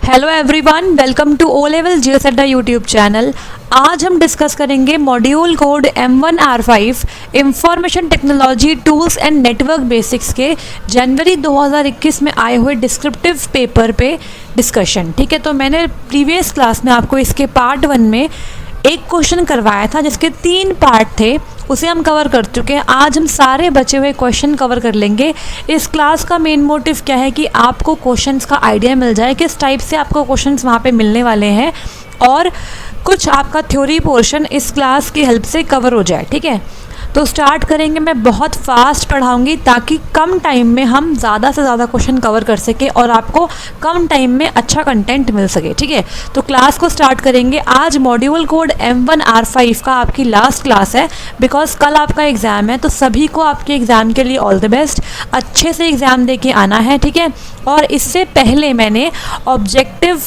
Hello everyone, welcome to O level जियोसेडा YouTube channel. आज हम डिस्कस करेंगे module code M1R5 information technology tools and network basics के जनवरी 2021 में आए हुए डिस्क्रिप्टिव पेपर पे डिस्कशन। ठीक है, तो मैंने प्रीवियस क्लास में आपको इसके पार्ट 1 में एक क्वेश्चन करवाया था जिसके 3 पार्ट थे, उसे हम कवर कर चुके हैं। आज हम सारे बचे हुए क्वेश्चन कवर कर लेंगे। इस क्लास का मेन मोटिव क्या है कि आपको क्वेश्चंस का आइडिया मिल जाए किस टाइप से आपको क्वेश्चंस वहाँ पे मिलने वाले हैं और कुछ आपका थ्योरी पोर्शन इस क्लास की हेल्प से कवर हो जाए। ठीक है, तो स्टार्ट करेंगे। मैं बहुत फास्ट पढ़ाऊंगी ताकि कम टाइम में हम ज़्यादा से ज़्यादा क्वेश्चन कवर कर सकें और आपको कम टाइम में अच्छा कंटेंट मिल सके। ठीक है, तो क्लास को स्टार्ट करेंगे। आज मॉड्यूल कोड M1R5 का आपकी लास्ट क्लास है बिकॉज कल आपका एग्ज़ाम है, तो सभी को आपके एग्ज़ाम के लिए ऑल द बेस्ट। अच्छे से एग्ज़ाम दे के आना है। ठीक है, और इससे पहले मैंने ऑब्जेक्टिव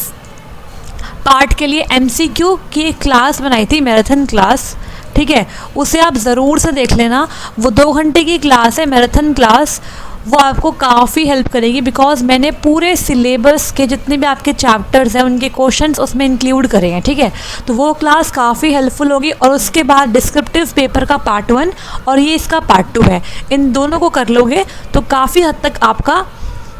पार्ट के लिए MCQ की एक क्लास बनाई थी, मैराथन क्लास। ठीक है, उसे आप ज़रूर से देख लेना। वो 2 घंटे की क्लास है, मैराथन क्लास। वो आपको काफ़ी हेल्प करेगी बिकॉज मैंने पूरे सिलेबस के जितने भी आपके चैप्टर्स हैं उनके क्वेश्चंस उसमें इंक्लूड करे हैं। ठीक है, तो वो क्लास काफ़ी हेल्पफुल होगी। और उसके बाद डिस्क्रिप्टिव पेपर का पार्ट 1 और ये इसका पार्ट 2 है। इन दोनों को कर लोगे तो काफ़ी हद तक आपका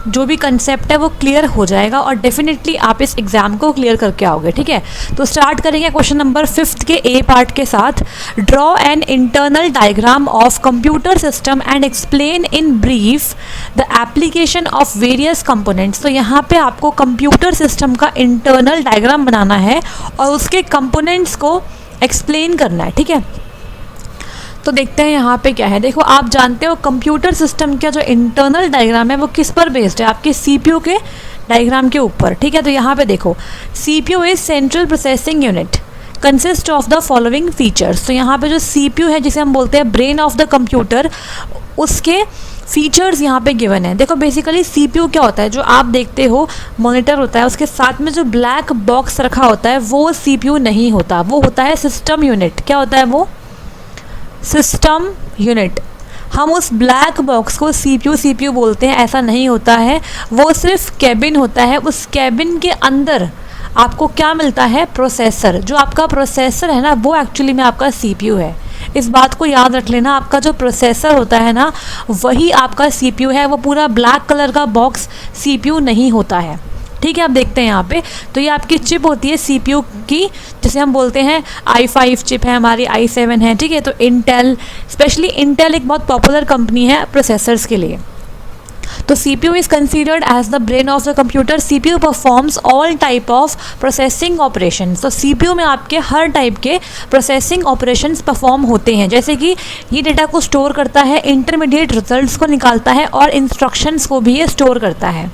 जो भी कंसेप्ट है वो क्लियर हो जाएगा और डेफिनेटली आप इस एग्ज़ाम को क्लियर करके आओगे। ठीक है, तो स्टार्ट करेंगे क्वेश्चन नंबर 5 के ए पार्ट के साथ। Draw an internal diagram of computer system and explain in brief the application of various components. तो यहाँ पे आपको कंप्यूटर सिस्टम का इंटरनल डायग्राम बनाना है और उसके कंपोनेंट्स को एक्सप्लेन करना है। ठीक है, तो देखते हैं यहाँ पे क्या है। देखो, आप जानते हो कंप्यूटर सिस्टम का जो इंटरनल डायग्राम है वो किस पर बेस्ड है, आपके CPU के डायग्राम के ऊपर। ठीक है, तो यहाँ पे देखो CPU is central processing unit consist of the following features. तो यहाँ पे जो CPU है जिसे हम बोलते हैं ब्रेन ऑफ द कंप्यूटर, उसके फीचर्स यहाँ पे गिवन है। देखो बेसिकली CPU क्या होता है, जो आप देखते हो मॉनिटर होता है, उसके साथ में जो ब्लैक बॉक्स रखा होता है वो CPU नहीं होता, वो होता है सिस्टम यूनिट। क्या होता है वो? System unit. हम उस ब्लैक बॉक्स को CPU बोलते हैं, ऐसा नहीं होता है। वो सिर्फ कैबिन होता है। उस कैबिन के अंदर आपको क्या मिलता है? प्रोसेसर। जो आपका प्रोसेसर है ना वो एक्चुअली में आपका CPU है। इस बात को याद रख लेना, आपका जो प्रोसेसर होता है ना वही आपका CPU है। वो पूरा ब्लैक कलर का बॉक्स CPU नहीं होता है। ठीक है, आप देखते हैं यहाँ पे, तो ये आपकी चिप होती है CPU की, जिसे हम बोलते हैं i5 चिप है, हमारी i7 है। ठीक है, तो इंटेल, स्पेशली इंटेल एक बहुत पॉपुलर कंपनी है प्रोसेसर्स के लिए। तो CPU is considered as the brain of the computer. CPU performs all type of processing operations. तो CPU में आपके हर टाइप के प्रोसेसिंग ऑपरेशंस परफॉर्म होते हैं, जैसे कि ये डेटा को स्टोर करता है, इंटरमीडिएट रिजल्ट्स को निकालता है और इंस्ट्रक्शंस को भी ये स्टोर करता है।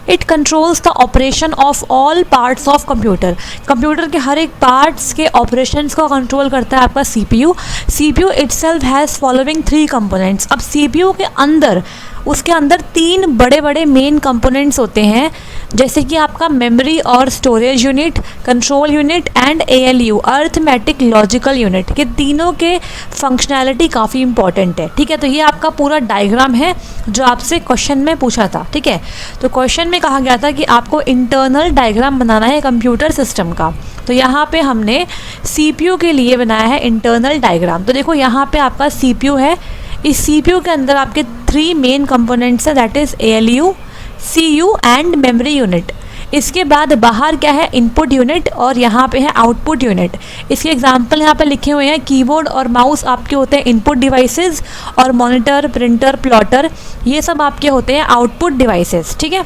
It controls the operation of all parts of computer. Computer के हर एक पार्ट्स के ऑपरेशंस को कंट्रोल करता है आपका CPU। CPU itself has following 3 components. अब CPU के अंदर, उसके अंदर 3 बड़े बड़े मेन कंपोनेंट्स होते हैं, जैसे कि आपका मेमोरी और storage unit, control unit and ALU arithmetic logical unit. के तीनों के फंक्शनैलिटी काफ़ी इंपॉर्टेंट है। ठीक है, तो ये आपका पूरा डायग्राम है जो आपसे क्वेश्चन में पूछा था। ठीक है, तो क्वेश्चन में कहा गया था कि आपको इंटरनल डायग्राम बनाना है कंप्यूटर सिस्टम का। तो यहाँ पे हमने CPU के लिए बनाया है इंटरनल डायग्राम। तो देखो यहाँ पे आपका CPU है, इस CPU के अंदर आपके 3 मेन कंपोनेंट्स है, that is ALU, CU and memory unit. इसके बाद बाहर क्या है? इनपुट यूनिट और यहाँ पे है आउटपुट यूनिट। इसके एग्जांपल यहाँ पे लिखे हुए हैं। कीबोर्ड और माउस आपके होते हैं इनपुट डिवाइसेस और मॉनिटर, प्रिंटर, प्लॉटर ये सब आपके होते हैं आउटपुट डिवाइसेस। ठीक है,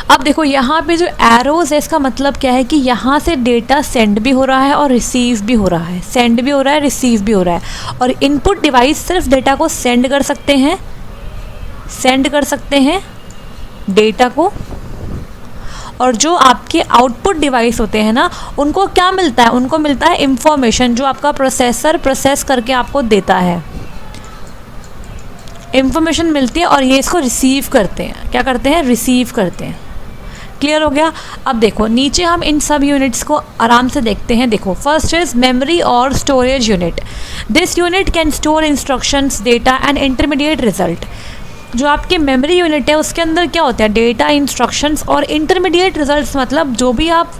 अब देखो यहाँ पे जो एरोज़ है इसका मतलब क्या है कि यहाँ से डेटा सेंड भी हो रहा है और रिसीव भी हो रहा है। सेंड भी हो रहा है, रिसीव भी हो रहा है। और इनपुट डिवाइस सिर्फ डेटा को सेंड कर सकते हैं, डेटा को। और जो आपके आउटपुट डिवाइस होते हैं ना उनको क्या मिलता है? उनको मिलता है इंफॉर्मेशन, जो आपका प्रोसेसर प्रोसेस करके आपको देता है। इंफॉर्मेशन मिलती है और ये इसको रिसीव करते हैं। क्या करते हैं? रिसीव करते हैं। क्लियर हो गया? अब देखो नीचे हम इन सब यूनिट्स को आराम से देखते हैं। देखो, फर्स्ट इज मेमोरी और storage unit. This unit can store instructions, data and intermediate result. जो आपके मेमोरी यूनिट है उसके अंदर क्या होता है, डेटा, इंस्ट्रक्शंस और इंटरमीडिएट रिजल्ट्स, मतलब जो भी आप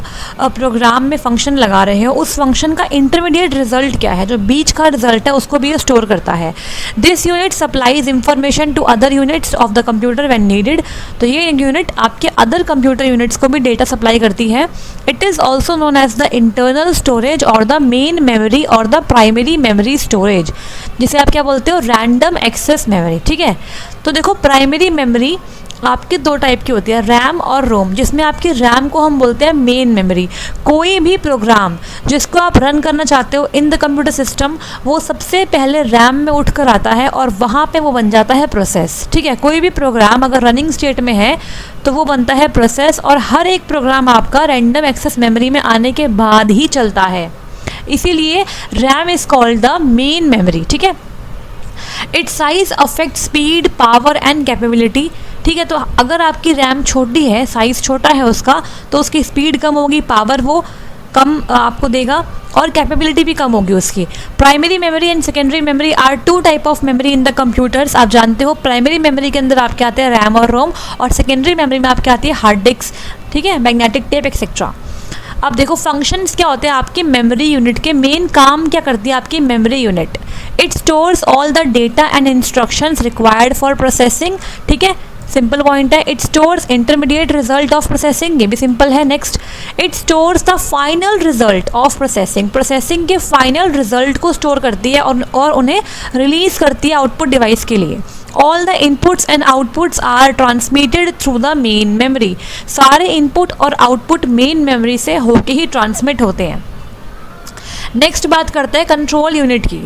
प्रोग्राम में फंक्शन लगा रहे हो उस फंक्शन का इंटरमीडिएट रिजल्ट क्या है, जो बीच का रिजल्ट है उसको भी ये स्टोर करता है। This unit supplies information to other units of the computer when needed. तो ये यूनिट आपके अदर कंप्यूटर यूनिट्स को भी डेटा सप्लाई करती है। It is also known as the internal storage और द मेन मेमोरी और द प्राइमरी मेमोरी स्टोरेज, जिसे आप क्या बोलते हो, रैंडम एक्सेस मेमोरी। ठीक है, तो देखो प्राइमरी मेमोरी आपके दो टाइप की होती है, रैम और रोम, जिसमें आपकी रैम को हम बोलते हैं मेन मेमोरी। कोई भी प्रोग्राम जिसको आप रन करना चाहते हो इन द कंप्यूटर सिस्टम, वो सबसे पहले रैम में उठ कर आता है और वहाँ पे वो बन जाता है प्रोसेस। ठीक है, कोई भी प्रोग्राम अगर रनिंग स्टेट में है तो वो बनता है प्रोसेस, और हर एक प्रोग्राम आपका रैंडम एक्सेस मेमोरी में आने के बाद ही चलता है, इसीलिए RAM is called the main memory. ठीक है, it's size affect speed, power and capability. ठीक है, तो अगर आपकी रैम छोटी है, साइज़ छोटा है उसका, तो उसकी स्पीड कम होगी, पावर वो कम आपको देगा और कैपेबिलिटी भी कम होगी उसकी। Primary memory and secondary memory are two type of memory in the computers. आप जानते हो प्राइमरी मेमोरी के अंदर आपके आते हैं रैम और रोम, और सेकेंडरी मेमोरी में आपके आती है हार्ड डिस्क, ठीक है, मैग्नेटिक टेप एक्सेट्रा। अब देखो फंक्शंस क्या होते हैं आपकी मेमोरी यूनिट के, मेन काम क्या करती है आपकी memory unit. It stores all the data and instructions required for processing. ठीक है, सिंपल पॉइंट है। It stores intermediate result of processing, ये भी सिंपल है। Next, it stores the final result of processing, processing के फाइनल रिजल्ट को store करती है और उन्हें रिलीज करती है आउटपुट डिवाइस के लिए। All the inputs and outputs are transmitted through the main memory, सारे इनपुट और आउटपुट मेन मेमोरी से होके ही ट्रांसमिट होते हैं। नेक्स्ट बात करते हैं कंट्रोल यूनिट की।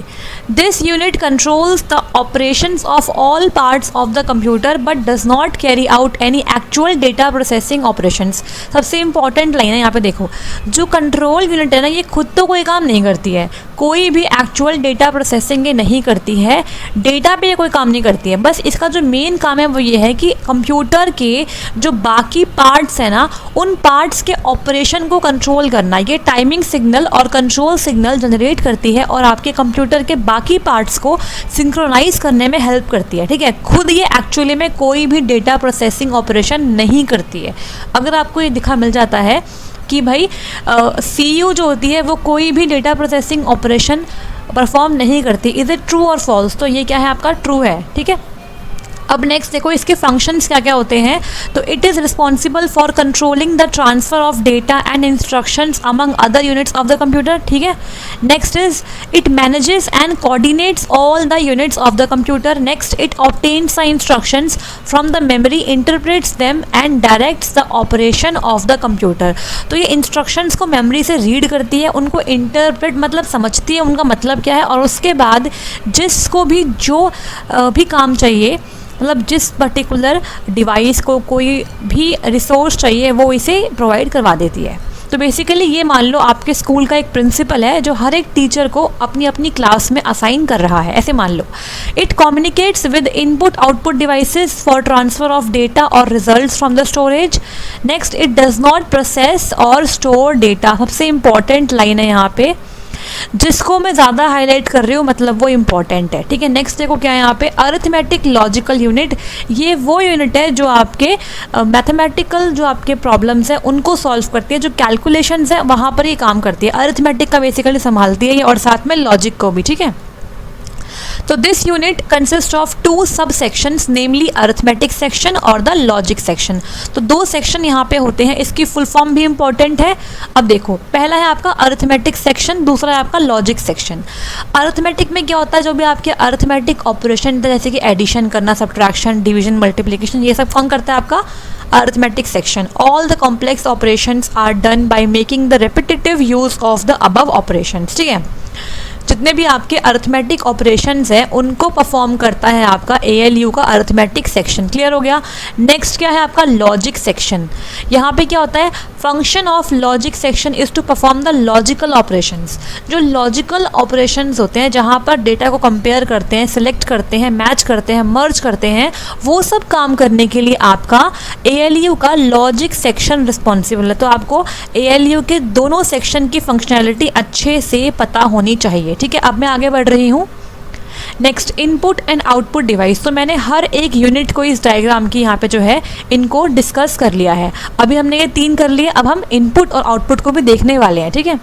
This unit controls the operations of all parts of the computer but does not carry out any actual data processing operations. सबसे इंपॉर्टेंट लाइन है यहाँ पे देखो, जो कंट्रोल यूनिट है ना, ये खुद तो कोई काम नहीं करती है, कोई भी एक्चुअल डेटा प्रोसेसिंग ये नहीं करती है, डेटा पे ये कोई काम नहीं करती है। बस इसका जो मेन काम है वो ये है कि कंप्यूटर के जो बाकी पार्ट्स हैं ना, उन पार्ट्स के ऑपरेशन को कंट्रोल करना। ये टाइमिंग सिग्नल और कंट्रोल सिग्नल जनरेट करती है और आपके कंप्यूटर के बाकी पार्ट्स को सिंक्रोनाइज करने में हेल्प करती है। ठीक है, खुद ये एक्चुअली में कोई भी डेटा प्रोसेसिंग ऑपरेशन नहीं करती है। अगर आपको ये दिखा मिल जाता है कि भाई CPU जो होती है वो कोई भी डेटा प्रोसेसिंग ऑपरेशन परफॉर्म नहीं करती, इज इट ट्रू और फॉल्स, तो ये क्या है आपका ट्रू है। ठीक है, अब नेक्स्ट देखो इसके फंक्शंस क्या क्या होते हैं। तो it is responsible for controlling the transfer of data and instructions among other units of the computer. ठीक है, next is it manages and coordinates all the units of the computer. Next, it obtains the instructions from the memory, interprets them and directs the operation of the computer. तो ये instructions को memory से read करती है, उनको interpret मतलब समझती है उनका मतलब क्या है, और उसके बाद जिसको भी जो भी काम चाहिए, मतलब जिस पर्टिकुलर डिवाइस को कोई भी रिसोर्स चाहिए वो इसे प्रोवाइड करवा देती है। तो बेसिकली ये मान लो आपके स्कूल का एक प्रिंसिपल है जो हर एक टीचर को अपनी अपनी क्लास में असाइन कर रहा है, ऐसे मान लो। It communicates with input output devices for transfer of data और results from the storage. Next, it does not process और स्टोर डेटा। सबसे इंपॉर्टेंट लाइन है यहाँ पे, जिसको मैं ज़्यादा हाईलाइट कर रही हूँ, मतलब वो इम्पॉर्टेंट है। ठीक है, नेक्स्ट देखो क्या है यहाँ पे, अरिथमेटिक लॉजिकल यूनिट। ये वो यूनिट है जो आपके मैथमेटिकल जो आपके प्रॉब्लम्स हैं उनको सॉल्व करती है, जो कैलकुलेशंस है वहाँ पर ये काम करती है, अरिथमेटिक का बेसिकली संभालती है ये, और साथ में लॉजिक को भी। ठीक है, तो this unit consist of two sub sections, namely arithmetic section और द लॉजिक सेक्शन। तो दो सेक्शन यहाँ पे होते हैं, इसकी फुल फॉर्म भी इंपॉर्टेंट है। अब देखो, पहला है आपका अरिथमेटिक सेक्शन, दूसरा है आपका लॉजिक सेक्शन। अरिथमेटिक में क्या होता है, जो भी आपके अरिथमेटिक ऑपरेशन जैसे कि एडिशन करना, सब्ट्रैक्शन, डिवीजन, मल्टीप्लिकेशन, ये सब कौन करता है आपका arithmetic section. All the complex operations are done by making the repetitive use of the above operations. ठीक है, जितने भी आपके अरिथमेटिक ऑपरेशंस हैं उनको परफॉर्म करता है आपका ALU का अरिथमेटिक सेक्शन। क्लियर हो गया। नेक्स्ट क्या है आपका लॉजिक सेक्शन। यहाँ पे क्या होता है, function of logic section is to perform the logical operations. जो लॉजिकल ऑपरेशंस होते हैं जहाँ पर डेटा को कंपेयर करते हैं, सिलेक्ट करते हैं, मैच करते हैं, मर्ज करते हैं, वो सब काम करने के लिए आपका ALU का लॉजिक सेक्शन रिस्पॉन्सिबल है। तो आपको ALU के दोनों सेक्शन की फंक्शनैलिटी अच्छे से पता होनी चाहिए। ठीक है, अब मैं आगे बढ़ रही हूँ। Next input and output device, तो मैंने हर एक यूनिट को इस डायग्राम की यहाँ पे जो है इनको डिस्कस कर लिया है। अभी हमने ये 3 कर लिए, अब हम इनपुट और आउटपुट को भी देखने वाले हैं, ठीक है।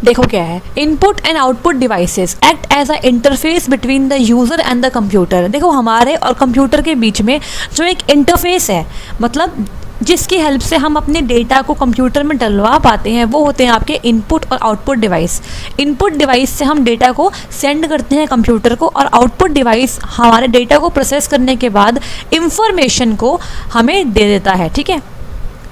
देखो क्या है, input and output devices act as a interface between the user and the computer. देखो हमारे और कंप्यूटर के बीच में जो एक इंटरफेस है, मतलब जिसकी हेल्प से हम अपने डेटा को कंप्यूटर में डलवा पाते हैं, वो होते हैं आपके इनपुट और आउटपुट डिवाइस। इनपुट डिवाइस से हम डेटा को सेंड करते हैं कंप्यूटर को, और आउटपुट डिवाइस हमारे डेटा को प्रोसेस करने के बाद इंफॉर्मेशन को हमें दे देता है, ठीक है।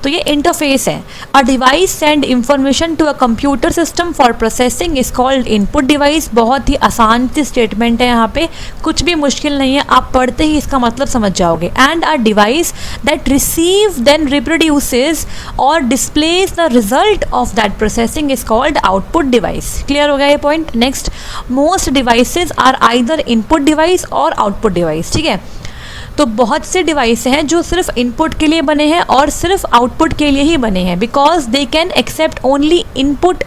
तो ये इंटरफेस है। A device send information to a computer system for processing is called input device. बहुत ही आसान सी स्टेटमेंट है, यहाँ पे कुछ भी मुश्किल नहीं है, आप पढ़ते ही इसका मतलब समझ जाओगे। And a device that receive then reproduces और displays the result of that processing is called output device. Clear हो गया ये point. Next, most devices are either input device और आउटपुट डिवाइस, ठीक है। तो बहुत से डिवाइस हैं जो सिर्फ इनपुट के लिए बने हैं और सिर्फ आउटपुट के लिए ही बने हैं, because they can accept only input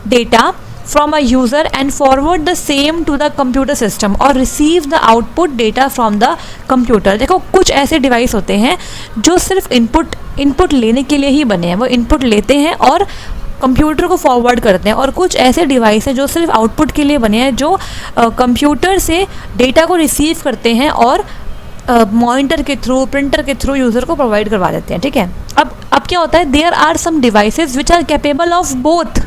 data from a user and forward the same to the computer system और receive the output data from the computer. देखो कुछ ऐसे डिवाइस होते हैं जो सिर्फ इनपुट लेने के लिए ही बने हैं, वो इनपुट लेते हैं और कंप्यूटर को फॉरवर्ड करते हैं, और कुछ ऐसे डिवाइस हैं जो सिर्फ आउटपुट के लिए बने हैं, जो कंप्यूटर से डेटा को रिसीव करते हैं और मॉनिटर के थ्रू, प्रिंटर के थ्रू यूज़र को प्रोवाइड करवा देते हैं, ठीक है। अब क्या होता है, there are some devices which are capable of both.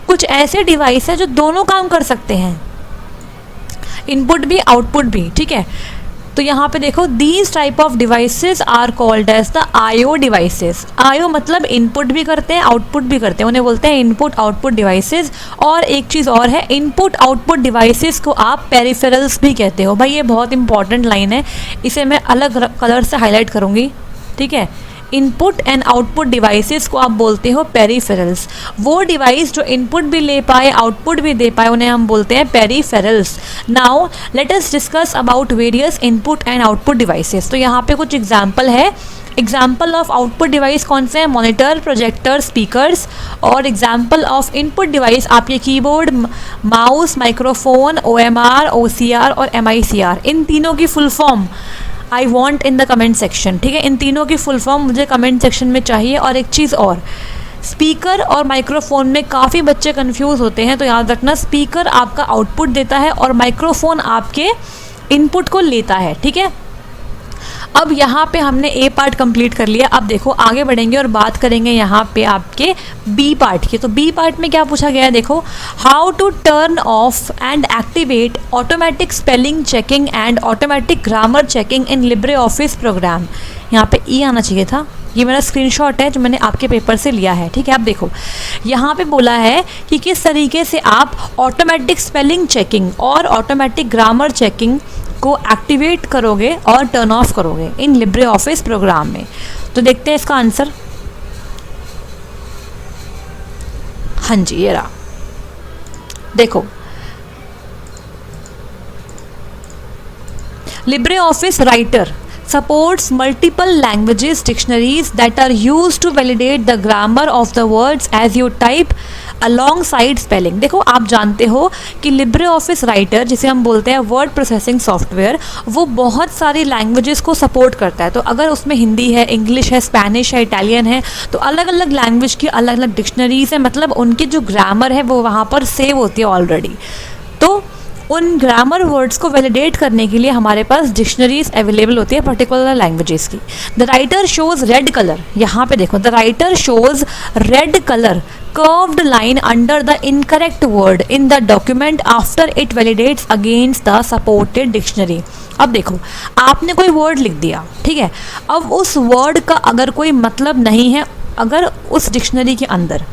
कुछ ऐसे डिवाइस हैं जो दोनों काम कर सकते हैं, इनपुट भी आउटपुट भी, ठीक है। तो यहाँ पे देखो, these type of devices are called as the IO devices. IO मतलब इनपुट भी करते हैं आउटपुट भी करते हैं, उन्हें बोलते हैं इनपुट आउटपुट डिवाइसेस। और एक चीज़ और है, इनपुट आउटपुट डिवाइसेस को आप पेरिफेरल्स भी कहते हो। भाई ये बहुत इंपॉर्टेंट लाइन है, इसे मैं अलग कलर से हाईलाइट करूँगी, ठीक है। इनपुट एंड आउटपुट डिवाइसेस को आप बोलते हो पेरिफेरल्स। वो डिवाइस जो इनपुट भी ले पाए आउटपुट भी दे पाए, उन्हें हम बोलते हैं peripherals. Now let us discuss about various input and output devices. तो यहाँ पे कुछ एग्जाम्पल है। एग्जाम्पल ऑफ आउटपुट डिवाइस कौन से हैं? Monitor, projector, speakers. और एग्जाम्पल ऑफ इनपुट डिवाइस आपके keyboard, mouse, microphone, OMR, OCR और MICR। इन तीनों की full form I want in the comment section, ठीक है। इन तीनों की फुल फॉर्म मुझे कमेंट सेक्शन में चाहिए। और एक चीज़ और, स्पीकर और माइक्रोफोन में काफ़ी बच्चे कंफ्यूज होते हैं, तो याद रखना स्पीकर आपका आउटपुट देता है और माइक्रोफोन आपके इनपुट को लेता है, ठीक है। अब यहाँ पे हमने ए पार्ट कंप्लीट कर लिया। अब देखो आगे बढ़ेंगे और बात करेंगे यहाँ पे आपके बी पार्ट की। तो बी पार्ट में क्या पूछा गया है, देखो, how to turn off and activate automatic spelling checking and automatic grammar checking in LibreOffice program. यहाँ पे ई आना चाहिए था, ये मेरा स्क्रीनशॉट है जो मैंने आपके पेपर से लिया है, ठीक है। आप देखो यहाँ पे बोला है कि किस तरीके से आप ऑटोमेटिक स्पेलिंग चेकिंग और ऑटोमेटिक ग्रामर चेकिंग को एक्टिवेट करोगे और टर्न ऑफ करोगे इन लिब्रे ऑफिस प्रोग्राम में। तो देखते हैं इसका आंसर। हाँ जी, ये रहा, देखो, Libre office writer supports multiple languages dictionaries that are used to validate the grammar of the words as you type alongside spelling। देखो आप जानते हो कि लिब्रे ऑफिस राइटर, जिसे हम बोलते हैं वर्ड प्रोसेसिंग सॉफ्टवेयर, वो बहुत सारी लैंग्वेजेस को सपोर्ट करता है। तो अगर उसमें हिंदी है, इंग्लिश है, स्पेनिश है, इटालियन है, तो अलग अलग लैंग्वेज की अलग अलग डिक्शनरीज है, मतलब उनकी जो ग्रामर है वो वहाँ पर सेव होती है ऑलरेडी। तो उन ग्रामर वर्ड्स को वैलिडेट करने के लिए हमारे पास डिक्शनरीज अवेलेबल होती है पर्टिकुलर लैंग्वेजेस की। The writer shows red colour, यहाँ पे देखो, the writer shows red colour curved line under the incorrect word in the document after it validates against the supported dictionary। अब देखो आपने कोई वर्ड लिख दिया, ठीक है। अब उस वर्ड का अगर कोई मतलब नहीं है, अगर उस डिक्शनरी के अंदर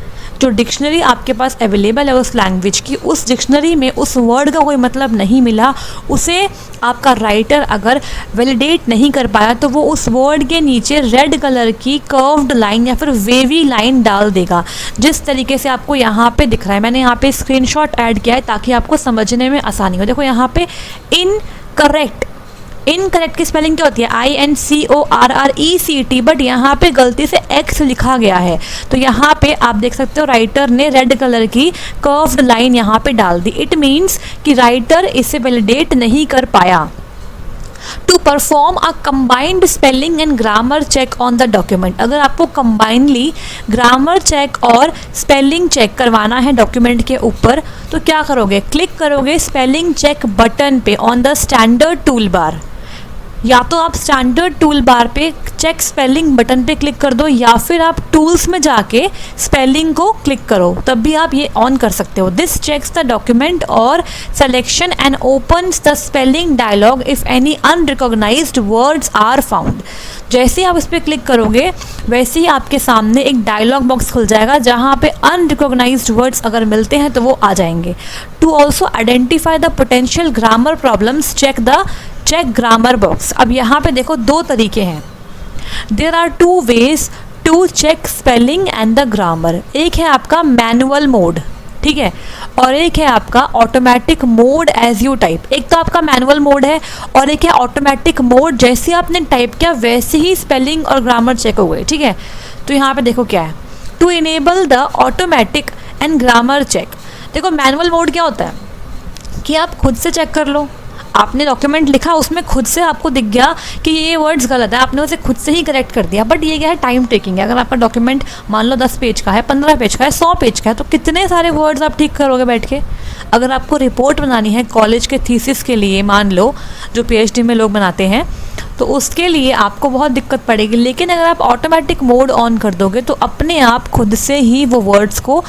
जो डिक्शनरी आपके पास अवेलेबल है उस लैंग्वेज की, उस डिक्शनरी में उस वर्ड का कोई मतलब नहीं मिला, उसे आपका राइटर अगर वैलिडेट नहीं कर पाया, तो वो उस वर्ड के नीचे रेड कलर की कर्व्ड लाइन या फिर वेवी लाइन डाल देगा, जिस तरीके से आपको यहाँ पे दिख रहा है। मैंने यहाँ पे स्क्रीनशॉट ऐड किया है ताकि आपको समझने में आसानी हो। देखो यहाँ पे इनकरेक्ट इनकरेक्ट की स्पेलिंग क्या होती है? INCORRECT, बट यहाँ पे गलती से X लिखा गया है, तो यहाँ पे आप देख सकते हो राइटर ने रेड कलर की कर्व्ड लाइन यहाँ पे डाल दी। इट मीन्स कि राइटर इसे वैलिडेट नहीं कर पाया। To perform a combined spelling and grammar check on the document, अगर आपको कंबाइनली ग्रामर चेक और स्पेलिंग चेक करवाना है डॉक्यूमेंट के ऊपर, तो क्या करोगे? क्लिक करोगे स्पेलिंग चेक बटन पे on the standard tool bar. या तो आप स्टैंडर्ड टूल बार पे चेक स्पेलिंग बटन पे क्लिक कर दो, या फिर आप टूल्स में जाके स्पेलिंग को क्लिक करो, तब भी आप ये ऑन कर सकते हो। दिस चेक्स द डॉक्यूमेंट और selection and opens the spelling dialogue if any unrecognised words are found. जैसे ही आप इस पर क्लिक करोगे वैसे ही आपके सामने एक डायलॉग बॉक्स खुल जाएगा जहाँ पे अनरिकॉग्नाइज्ड वर्ड्स अगर मिलते हैं तो वो आ जाएंगे। To also identify the potential grammar problems check grammar box. अब यहाँ पे देखो दो तरीके हैं। There are two ways to check spelling and the grammar. एक है आपका मैनुअल मोड, ठीक है, और एक है आपका automatic mode as you type. एक तो आपका मैनुअल मोड है और एक है ऑटोमेटिक मोड, जैसे आपने टाइप किया वैसे ही स्पेलिंग और ग्रामर चेक हो गए, ठीक है। तो यहाँ पे देखो क्या है, to enable the automatic and grammar check. देखो मैनुअल मोड क्या होता है कि आप खुद से चेक कर लो, आपने डॉक्यूमेंट लिखा उसमें खुद से आपको दिख गया कि ये वर्ड्स गलत है, आपने उसे खुद से ही करेक्ट कर दिया। बट ये क्या है, टाइम टेकिंग है। अगर आपका डॉक्यूमेंट मान लो 10 पेज का है, 15 पेज का है, 100 पेज का है, तो कितने सारे वर्ड्स आप ठीक करोगे बैठ के? अगर आपको रिपोर्ट बनानी है कॉलेज के थीसिस के लिए, मान लो जो PhD में लोग बनाते हैं, तो उसके लिए आपको बहुत दिक्कत पड़ेगी। लेकिन अगर आप ऑटोमेटिक मोड ऑन कर दोगे तो अपने आप खुद से ही वो वर्ड्स को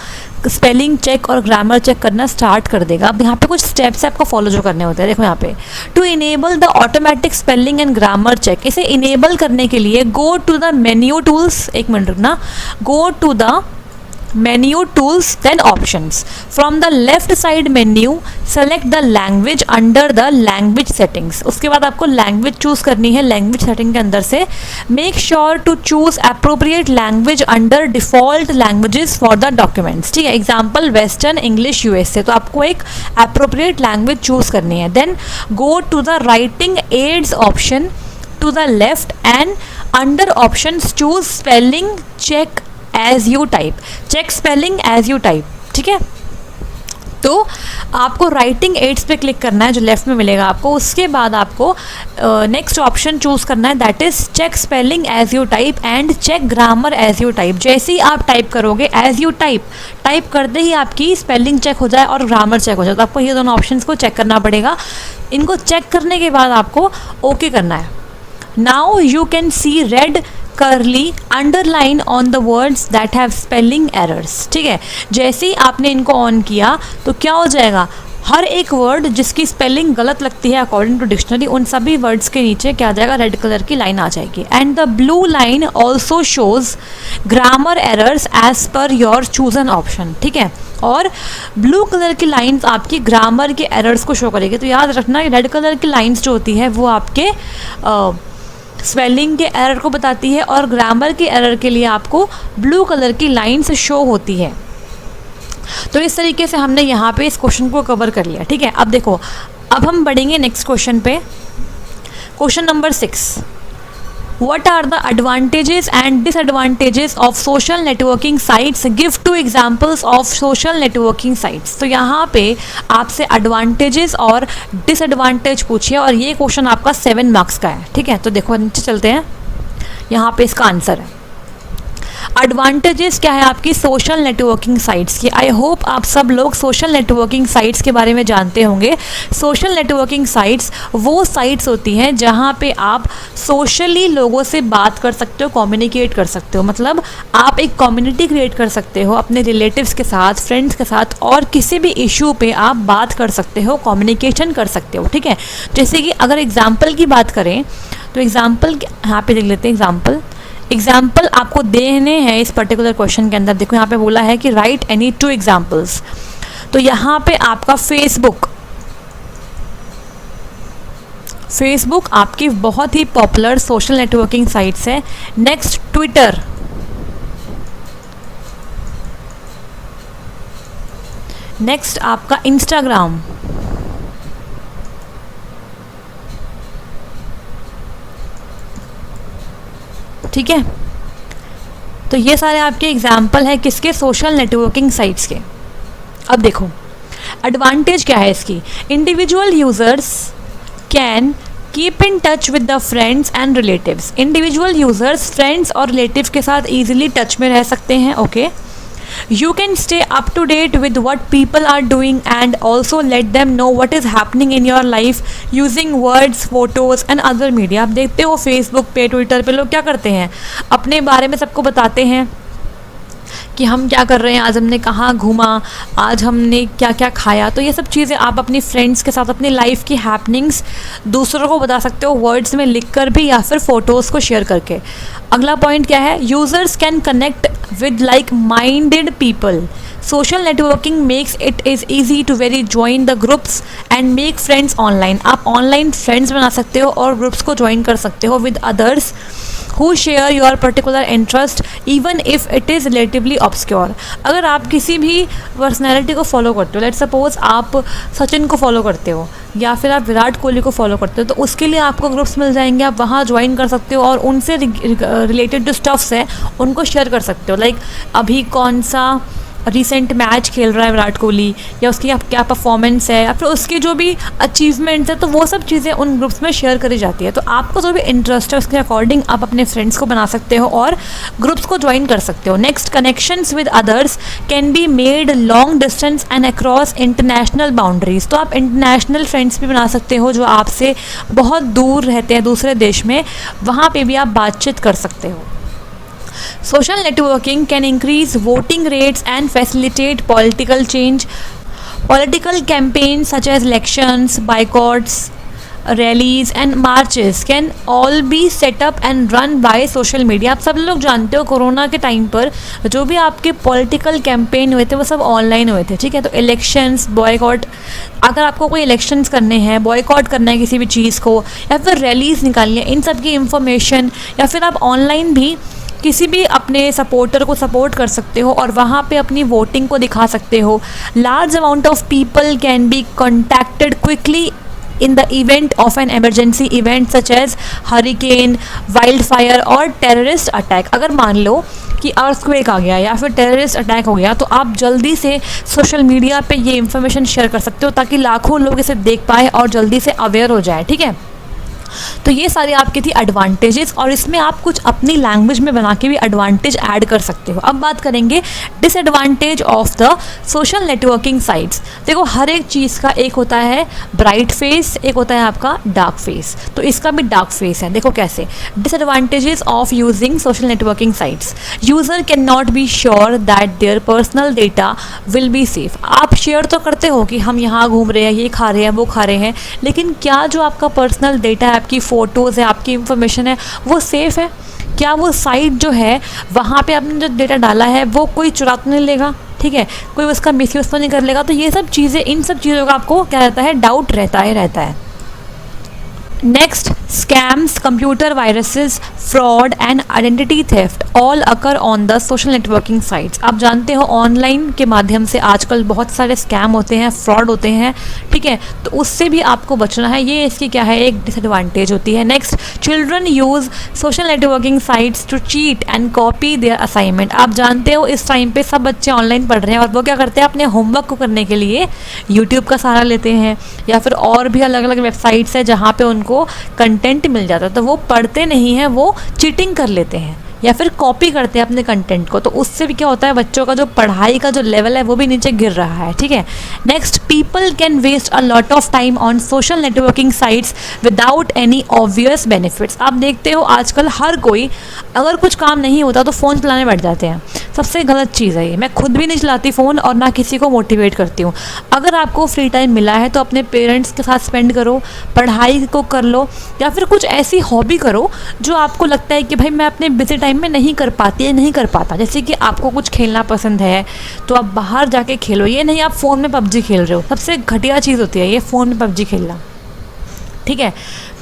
स्पेलिंग चेक और ग्रामर चेक करना स्टार्ट कर देगा। अब यहाँ पे कुछ स्टेप्स आपको फॉलो जो करने होते हैं। देखो यहाँ पे, to enable the automatic spelling and grammar check, इसे इनेबल करने के लिए go to the menu tools, एक मिनट रुकना, go to the menu tools then options. From the left side menu select the language under the language settings. उसके बाद आपको language choose करनी है language setting के अंदर से। Make sure to choose appropriate language under default languages for the documents, ठीक है। Example Western English USA, तो आपको एक appropriate language choose करनी है। Then go to the writing aids option to the left and under options choose spelling check as you type, check spelling as you type, ठीक है। तो आपको writing ads पे क्लिक करना है जो लेफ्ट में मिलेगा आपको। उसके बाद आपको नेक्स्ट ऑप्शन चूज करना है, that is check spelling as you type and check grammar as you type. जैसे ही आप टाइप करोगे एज यू टाइप करते ही आपकी स्पेलिंग चेक हो जाए और ग्रामर चेक हो जाए, तो आपको ये दोनों ऑप्शंस को चेक करना पड़ेगा। इनको चेक करने के बाद आपको ओके करना है। Now you can C red curly underline on the words that have spelling errors, ठीक है। जैसे ही आपने इनको ऑन किया तो क्या हो जाएगा, हर एक वर्ड जिसकी स्पेलिंग गलत लगती है अकॉर्डिंग टू डिक्शनरी, उन सभी वर्ड्स के नीचे क्या आ जाएगा, रेड कलर की लाइन आ जाएगी। And the blue line also shows grammar errors as per your chosen option, ठीक है। और ब्लू कलर की लाइंस आपकी ग्रामर के एरर्स को शो करेगी। तो याद रखना रेड कलर की लाइंस जो होती है वो आपके स्पेलिंग के एरर को बताती है और ग्रामर के एरर के लिए आपको ब्लू कलर की लाइंस शो होती है। तो इस तरीके से हमने यहाँ पे इस क्वेश्चन को कवर कर लिया, ठीक है। अब देखो, अब हम बढ़ेंगे नेक्स्ट क्वेश्चन पे। Question number 6, What are the advantages and disadvantages of social networking sites? Give 2 examples of social networking sites. तो यहाँ पे आपसे advantages और disadvantage पूछिए और ये क्वेश्चन आपका 7 मार्क्स का है, ठीक है। तो देखो नीचे चलते हैं, यहाँ पे इसका आंसर है। एडवांटेजेस क्या है आपकी सोशल नेटवर्किंग साइट्स की। आई होप आप सब लोग सोशल नेटवर्किंग साइट्स के बारे में जानते होंगे। सोशल नेटवर्किंग साइट्स वो साइट्स होती हैं जहाँ पे आप सोशली लोगों से बात कर सकते हो, कम्युनिकेट कर सकते हो। मतलब आप एक कम्युनिटी क्रिएट कर सकते हो अपने रिलेटिव्स के साथ, फ्रेंड्स के साथ, और किसी भी इशू पे आप बात कर सकते हो, कम्युनिकेशन कर सकते हो, ठीक है। जैसे कि अगर एग्जाम्पल की बात करें तो एग्जाम्पल यहाँ पे देख लेते हैं। एग्जाम्पल आपको देने हैं इस पर्टिकुलर क्वेश्चन के अंदर। देखो यहाँ पे बोला है कि राइट एनी 2 एग्जाम्पल्स। तो यहाँ पे आपका फेसबुक आपकी बहुत ही पॉपुलर सोशल नेटवर्किंग साइट्स है। नेक्स्ट ट्विटर, नेक्स्ट आपका इंस्टाग्राम, ठीक है। तो ये सारे आपके एग्जाम्पल हैं किसके, सोशल नेटवर्किंग साइट्स के। अब देखो एडवांटेज क्या है इसकी। Individual users can keep in touch with the friends and relatives. Individual users friends और रिलेटिव के साथ ईजिली टच में रह सकते हैं। Okay, you can stay up to date with what people are doing and also let them know what is happening in your life using words, photos and other media। आप देखते हो Facebook पे, Twitter पे लोग क्या करते हैं, अपने बारे में सबको बताते हैं कि हम क्या कर रहे हैं, आज हमने कहाँ घूमा, आज हमने क्या क्या खाया। तो ये सब चीज़ें आप अपनी फ्रेंड्स के साथ अपनी लाइफ की हैपनिंग्स दूसरों को बता सकते हो, वर्ड्स में लिख कर भी या फिर फ़ोटोज़ को शेयर करके। अगला पॉइंट क्या है, users can connect with like minded people. Social networking makes it is easy to very join the groups and make friends online. आप ऑनलाइन फ्रेंड्स बना सकते हो और ग्रुप्स को ज्वाइन कर सकते हो with others who share your particular interest even if it is relatively obscure। अगर आप किसी भी पर्सनैलिटी को फॉलो करते हो, लेट्स सपोज आप सचिन को फॉलो करते हो या फिर आप विराट कोहली को फॉलो करते हो, तो उसके लिए आपको ग्रुप्स मिल जाएंगे, आप वहाँ ज्वाइन कर सकते हो और उनसे रिलेटेड जो स्टफ्स है उनको शेयर कर सकते हो। लाइक अभी कौन सा रिसेंट मैच खेल रहा है विराट कोहली, या उसकी क्या परफॉर्मेंस है, या फिर उसके जो भी अचीवमेंट्स है, तो वो सब चीज़ें उन ग्रुप्स में शेयर करी जाती है। तो आपको जो भी इंटरेस्ट है उसके अकॉर्डिंग आप अपने फ्रेंड्स को बना सकते हो और ग्रुप्स को ज्वाइन कर सकते हो। Next, connections with others can be made long distance and across international boundaries. तो आप इंटरनेशनल फ्रेंड्स भी बना सकते हो जो आपसे बहुत दूर रहते हैं दूसरे देश में, वहाँ पर भी आप बातचीत कर सकते हो। Social networking can increase voting rates and facilitate political change. Political campaigns such as elections, boycotts, rallies and marches can all be set up and run by social media। आप सब लोग जानते हो कोरोना के टाइम पर जो भी आपके पॉलिटिकल कैंपेन हुए थे वो सब ऑनलाइन हुए थे, ठीक है। तो इलेक्शंस, बॉयकॉट, अगर आपको कोई इलेक्शंस करने हैं, बॉयकॉट करना है किसी भी चीज़ को, या फिर रैलीज़ निकालनी है, इन सब की इंफॉर्मेशन, या फिर आप ऑनलाइन भी किसी भी अपने सपोर्टर को सपोर्ट कर सकते हो और वहाँ पे अपनी वोटिंग को दिखा सकते हो। Large amount of people can be contacted quickly in the event of an emergency event such as hurricane, wildfire और terrorist attack। अगर मान लो कि अर्थक्वेक आ गया या फिर टेररिस्ट अटैक हो गया, तो आप जल्दी से सोशल मीडिया पे ये इन्फॉर्मेशन शेयर कर सकते हो ताकि लाखों लोग इसे देख पाए और जल्दी से अवेयर हो जाए, ठीक है। तो ये सारी आपकी थी एडवांटेजेस, और इसमें आप कुछ अपनी लैंग्वेज में बना के भी एडवांटेज ऐड कर सकते हो। अब बात करेंगे disadvantage of the social networking sites. देखो हर एक चीज़ का एक होता है ब्राइट फेस, एक होता है आपका डार्क फेस, तो इसका भी डार्क फेस है। देखो कैसे, disadvantages of using social networking sites. User can not be sure that their personal data will be safe. आप शेयर तो करते हो कि हम यहाँ घूम रहे हैं, ये खा रहे हैं, वो खा रहे हैं, लेकिन क्या जो आपका पर्सनल डेटा है, आपकी फ़ोटोज़ है, आपकी इंफॉर्मेशन है, वो सेफ़ है? क्या वो साइट जो है वहाँ पे आपने जो डेटा डाला है वो कोई चुरा तो नहीं लेगा, ठीक है, कोई उसका मिसयूज़ तो नहीं कर लेगा? तो ये सब चीज़ें, इन सब चीज़ों का आपको क्या रहता है, डाउट रहता है। Next, scams, computer viruses, fraud and identity theft all occur on the social networking sites. आप जानते हो ऑनलाइन के माध्यम से आजकल बहुत सारे स्कैम होते हैं, फ्रॉड होते हैं, ठीक है, तो उससे भी आपको बचना है। ये इसकी क्या है, एक डिसएडवांटेज होती है। Next, children use social networking sites to cheat and copy their assignment. आप जानते हो इस टाइम पे सब बच्चे ऑनलाइन पढ़ रहे हैं और वो क्या करते हैं, अपने होमवर्क को करने के लिए यूट्यूब का सहारा लेते हैं या फिर और भी अलग अलग वेबसाइट्स है जहाँ पे उनको कंटेंट मिल जाता है, तो वो पढ़ते नहीं हैं, वो चीटिंग कर लेते हैं या फिर कॉपी करते हैं अपने कंटेंट को। तो उससे भी क्या होता है, बच्चों का जो पढ़ाई का जो लेवल है वो भी नीचे गिर रहा है, ठीक है। Next, people can waste a lot of time on social networking sites without any obvious benefits. आप देखते हो आजकल हर कोई अगर कुछ काम नहीं होता तो फ़ोन चलाने बैठ जाते हैं। सबसे गलत चीज़ है ये। मैं खुद भी नहीं चलाती फ़ोन और ना किसी को मोटिवेट करती हूँ। अगर आपको फ्री टाइम मिला है तो अपने पेरेंट्स के साथ स्पेंड करो, पढ़ाई को कर लो, या फिर कुछ ऐसी हॉबी करो जो आपको लगता है कि भाई मैं अपने बिजी टाइम में नहीं कर पाती है, नहीं कर पाता। जैसे कि आपको कुछ खेलना पसंद है तो आप बाहर जाके खेलो, ये नहीं आप फ़ोन में पबजी खेल रहे हो। सबसे घटिया चीज़ होती है ये फ़ोन में पबजी खेलना, ठीक है।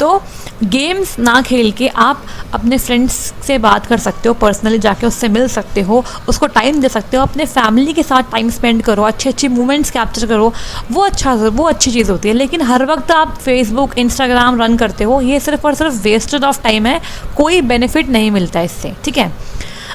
तो गेम्स ना खेल के आप अपने फ्रेंड्स से बात कर सकते हो, पर्सनली जाके उससे मिल सकते हो, उसको टाइम दे सकते हो, अपने फैमिली के साथ टाइम स्पेंड करो, अच्छे अच्छे मोमेंट्स कैप्चर करो, वो अच्छी चीज़ होती है। लेकिन हर वक्त आप फेसबुक इंस्टाग्राम रन करते हो, ये सिर्फ और सिर्फ वेस्टेड ऑफ टाइम है, कोई बेनिफिट नहीं मिलता इससे, ठीक है।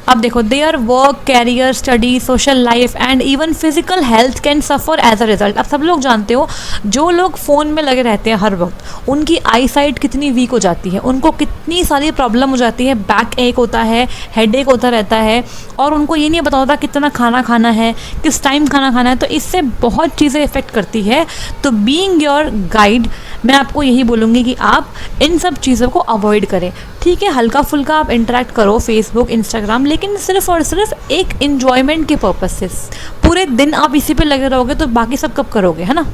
अब देखो, their work, career, study, social life and even physical health can suffer as a result. अब सब लोग जानते हो, जो लोग फ़ोन में लगे रहते हैं हर वक्त, उनकी आई साइट कितनी वीक हो जाती है, उनको कितनी सारी प्रॉब्लम हो जाती है, बैक एक होता है, हेड एक होता रहता है, और उनको ये नहीं पता होता कितना खाना खाना है, किस टाइम खाना खाना है। तो इससे बहुत चीज़ें इफ़ेक्ट करती है। तो बीइंग योर गाइड, मैं आपको यही बोलूँगी कि आप इन सब चीज़ों को अवॉइड करें, ठीक है। हल्का फुल्का आप इंटरेक्ट करो फेसबुक इंस्टाग्राम, लेकिन सिर्फ और सिर्फ एक इन्जॉयमेंट के पर्पज से। पूरे दिन आप इसी पे लगे रहोगे तो बाकी सब कब करोगे, है ना।